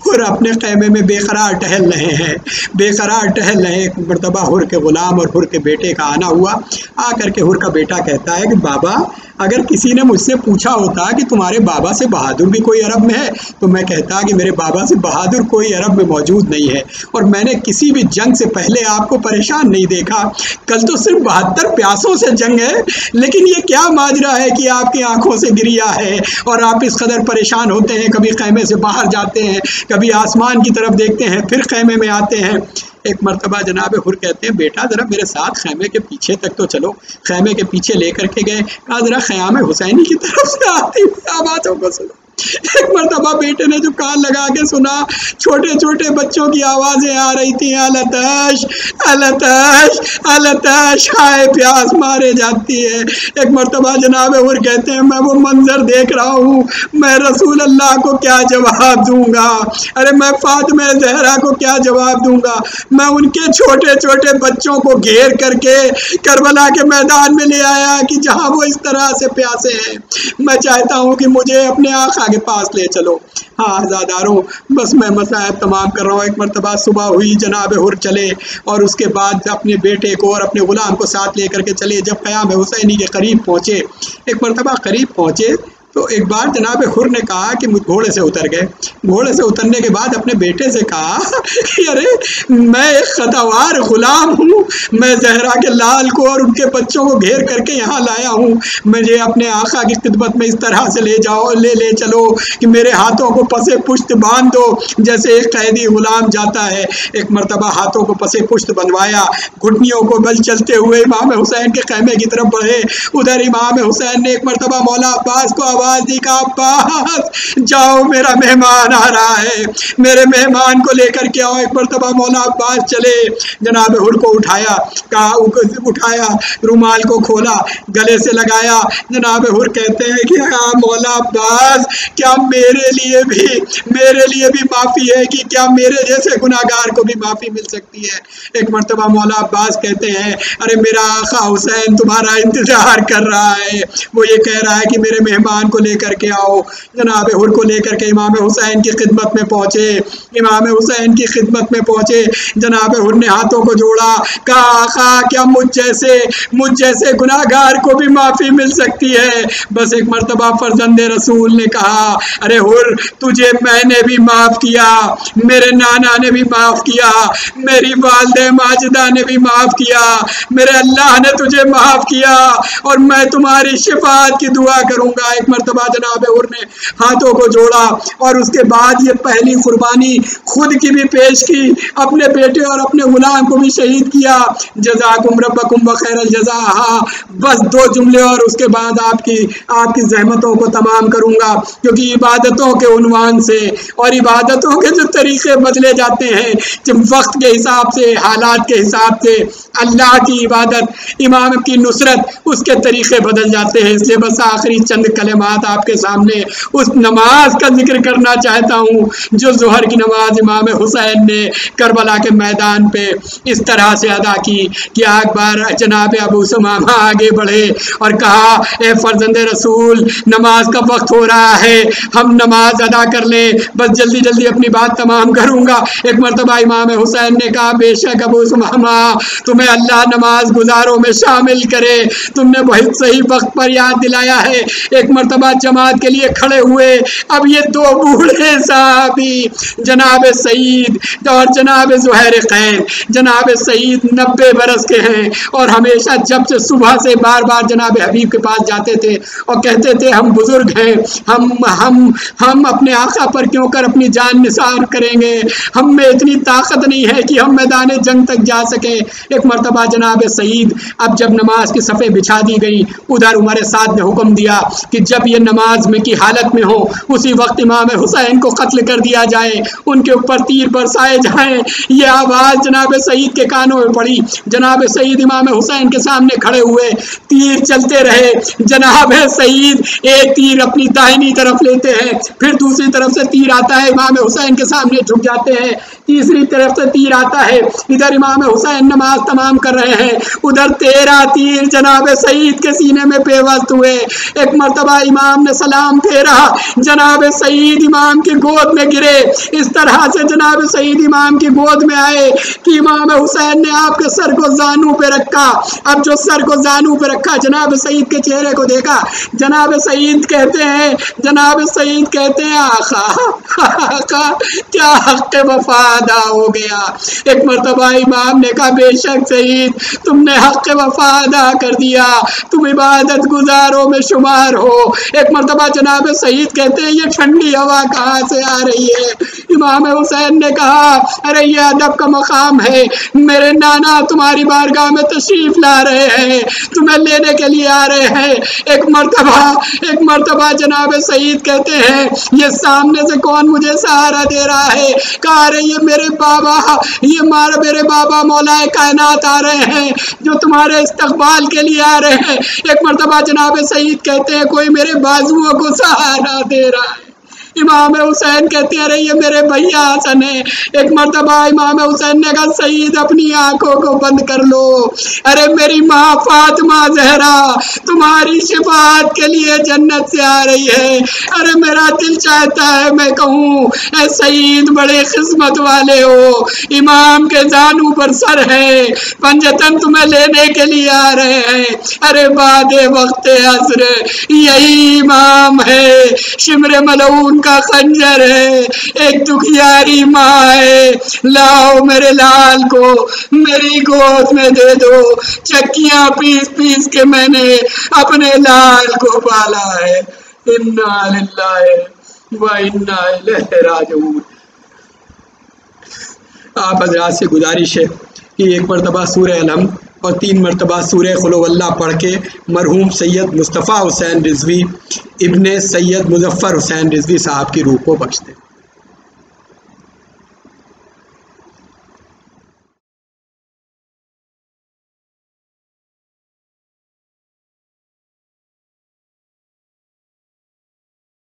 और अपने ख़ैमे में बेकरार टहल रहे हैं, बेकरार टहल रहे। एक मरतबा हुर के ग़ुलाम और हुर के बेटे का आना हुआ। आ करके हुर का बेटा कहता है कि बाबा अगर किसी ने मुझसे पूछा होता कि तुम्हारे बाबा से बहादुर भी कोई अरब में है तो मैं कहता कि मेरे बाबा से बहादुर कोई अरब में मौजूद नहीं है और मैंने किसी भी जंग से पहले आपको परेशान नहीं देखा। कल तो सिर्फ 72 प्यासों से जंग है, लेकिन ये क्या माजरा है कि आपकी आंखों से गिरिया है और आप इस कदर परेशान होते हैं। कभी खैमे से बाहर जाते हैं, कभी आसमान की तरफ देखते हैं, फिर खैमे में आते हैं। एक मरतबा जनाब हुर कहते हैं बेटा ज़रा मेरे साथ खैमे के पीछे तक तो चलो। खैमे के पीछे लेकर के गए, कहा ज़रा ख़याम हुसैनी की तरफ से आती हुई आवाज़ों को सुनो। एक मरतबा बेटे ने जो कान लगा के सुना, छोटे छोटे बच्चों की आवाज़ें आ रही थी, अलतश अलतश अलतश, हाय प्यास मारे जाती है। एक मरतबा जनाब हुर कहते हैं मैं वो मंजर देख रहा हूँ, मैं रसूल अल्लाह को क्या जवाब दूंगा, अरे मैं फातिमा ज़हरा को क्या जवाब दूंगा। मैं उनके छोटे छोटे बच्चों को घेर करके करबला के मैदान में ले आया कि जहाँ वो इस तरह से प्यासे हैं। मैं चाहता हूँ कि मुझे अपने आका के पास ले चलो। हाँ आज़ादारों, बस मैं मसाइब तमाम कर रहा हूँ। एक मरतबा सुबह हुई, जनाब हुर चले और उसके बाद अपने बेटे को और अपने गुलाम को साथ लेकर के चले। जब क़याम हुसैनी के करीब पहुँचे, एक मरतबा करीब पहुँचे तो एक बार जनाब हुर ने कहा कि घोड़े से उतर गए। घोड़े से उतरने के बाद अपने बेटे से कहा अरे मैं एक खतावार गुलाम हूँ, मैं ज़हरा के लाल को और उनके बच्चों को घेर करके यहाँ लाया हूँ, मुझे अपने आका की खिदमत में इस तरह से ले जाओ, ले चलो कि मेरे हाथों को पसे पुश्त बांध दो जैसे एक कैदी गुलाम जाता है। एक मरतबा हाथों को पसे पुश्त बंधवाया, घुटनियों को बल चलते हुए इमाम हुसैन के खैमे की तरफ बढ़े। उधर इमाम हुसैन ने एक मरतबा मौला अब्बास को आवाज़ दी का अब्बास जाओ, मेरा मेहमान आ रहा है, मेरे मेहमान को लेकर के आओ। एक मरतबा मौला अब्बास चले, जनाब हुर को उठाया, कहा उठाया, रुमाल को खोला, गले से लगाया। जनाब हुर कहते हैं कि हाँ मौला अब्बास, क्या मेरे लिए भी माफ़ी है कि क्या मेरे जैसे गुनाहगार को भी माफ़ी मिल सकती है। एक मरतबा मौला अब्बास कहते हैं अरे मेरा आका हुसैन तुम्हारा इंतज़ार कर रहा है, वो ये कह रहा है कि मेरे मेहमान को लेकर के आओ। जनाब हुर को लेकर के इमाम हुसैन की खिदमत में पहुँचे। इमाम हुसैन की खिदमत में पहुँचे, जनाब हुर ने हाथों को जोड़ा, कहा आका क्या मुझ जैसे गुनाहगार को भी माफ़ी मिल सकती है। बस एक मरतबा फर्जंद रसूल ने कहा अरे हुर तुझे मैंने भी माफ़ किया, मेरे नाना ने भी माफ़ किया, मेरी वालिदा माजिदा ने भी माफ़ किया, मेरे अल्लाह ने तुझे माफ़ किया और मैं तुम्हारी शिफात की दुआ करूँगा। एक मरतबा जनाब हुर ने हाथों को जोड़ा और उसके बाद ये पहली कुर्बानी खुद की भी पेश की, अपने बेटे और अपने गुलाम को भी शहीद किया। जज़ाकुम रब्बकुम व खैरल जज़ा। बस 2 जुमले और उसके बाद आपकी ज़हमतों को तमाम करूँगा, क्योंकि इबादतों के उन्वान से और इबादतों के जो तरीक़े बदले जाते हैं जब वक्त के हिसाब से, हालात के हिसाब से, अल्लाह की इबादत, इमाम की नुसरत, उसके तरीक़े बदल जाते हैं। इसलिए बस आखिरी चंद कलमात आपके सामने उस नमाज का जिक्र करना चाहता हूँ जो ज़ोहर की नमाज इमाम हुसैन ने करबला के मैदान पे इस तरह से अदा की कि एक बार जनाब अबू सुमामा आगे बढ़े और कहा ए फर्जंद रसूल, नमाज का वक्त हो रहा है, हम नमाज अदा कर लें, बस जल्दी जल्दी अपनी बात तमाम करूँगा। एक मरतबा इमाम हुसैन ने कहा बेशक अबू सुमामा, तुम्हें अल्लाह नमाज गुजारों में शामिल करे, तुमने बहुत सही वक्त पर याद दिलाया है। एक मरतबा जमात के लिए खड़े हुए। अब ये 2 बूढ़े साहबी जनाब सईद और जनाब ज़ुहैर खैर, जनाब सईद 90 बरस के हैं और हमेशा जब से सुबह से बार बार जनाब हबीब के पास जाते थे और कहते थे हम बुजुर्ग हैं, हम अपने आका पर क्यों कर अपनी जान निसार करेंगे, हम में इतनी ताकत नहीं है कि हम मैदान जंग तक जा सके। एक मरतबा जनाब सईद, अब जब नमाज की सफ़े बिछा दी गई, उधर उमर साद ने हुक्म दिया कि जब ये नमाज में की हालत में हो उसी वक्त इमाम हुसैन को कत्ल कर दिया जाए, उनके ऊपर तीर बरसाए जाएं। ये आवाज़ जनाब सईद के कानों में पड़ी। जनाब सईद इमाम हुसैन के सामने खड़े हुए, तीर चलते रहे। जनाब सईद एक तीर अपनी दाहिनी तरफ लेते हैं, फिर दूसरी तरफ से तीर आता है, इमाम हुसैन के सामने झुक जाते हैं, तीसरी तरफ से तीर आता है, इधर इमाम हुसैन नमाज तमाम कर रहे हैं, उधर 13 तीर जनाब सईद के सीने में पेवस्त हुए। एक मरतबा इमाम ने सलाम फेरा, जनाब सईद इमाम की गोद में गिरे। इस तरह से जनाब सईद इमाम की गोद में आए कि इमाम हुसैन ने आपके सर को जानू पे रखा। अब जो सर को जानू पे रखा, जनाब सईद के चेहरे को देखा, जनाब सईद कहते हैं आका क्या हक़ वफ़ा अदा हो गया। एक मरतबा इमाम ने कहा बेशक सईद, तुमने हक़ वफ़ा अदा कर दिया, तुम इबादत गुजारों में शुमार हो। एक मरतबा जनाब सईद कहते हैं ये ठंडी हवा कहाँ से आ रही है। इमाम हुसैन ने कहा अरे ये अदब का मकाम है, मेरे नाना तुम्हारी बारगाह में तशरीफ ला रहे हैं, तुम्हें लेने के लिए आ रहे हैं। एक मरतबा जनाब सईद कहते हैं ये सामने से कौन मुझे सहारा दे रहा है। कहा अरे ये मेरे बाबा मौलाए कायनात आ रहे हैं जो तुम्हारे इस्तकबाल के लिए आ रहे हैं। एक मरतबा जनाब सईद कहते हैं कोई मेरे बाजुओं को सहारा दे रहा है। इमाम हुसैन कहते हैं अरे ये मेरे भैया हसन है। एक मरतबा इमाम हुसैन ने कहा सईद अपनी आंखों को बंद कर लो, अरे मेरी माँ फातिमा जहरा तुम्हारी शिफात के लिए जन्नत से आ रही है। अरे मेरा दिल चाहता है मैं कहूँ ऐ सईद बड़े किस्मत वाले हो, इमाम के जानू पर सर है, पंजतन तुम्हें लेने के लिए आ रहे हैं। अरे बादे वक्त असर यही इमाम है, शिमरे मलऊन का खंजर है, एक दुखियारी माँ है, लाओ मेरे लाल को मेरी गोद में दे दो, चक्कियां पीस पीस के मैंने अपने लाल को पाला है। इन्ना लिल्लाहि व इन्ना इलैहि राजिऊन। आप हजरात से गुजारिश है कि एक मरतबा सूरह अलहम और 3 मरतबा सूरह कुल हुवल्लाह पढ़ के मरहूम सैयद मुस्तफ़ा हुसैन रिजवी इब्ने सैयद मुजफ्फर हुसैन रिजवी साहब की रूह को बख्श दें।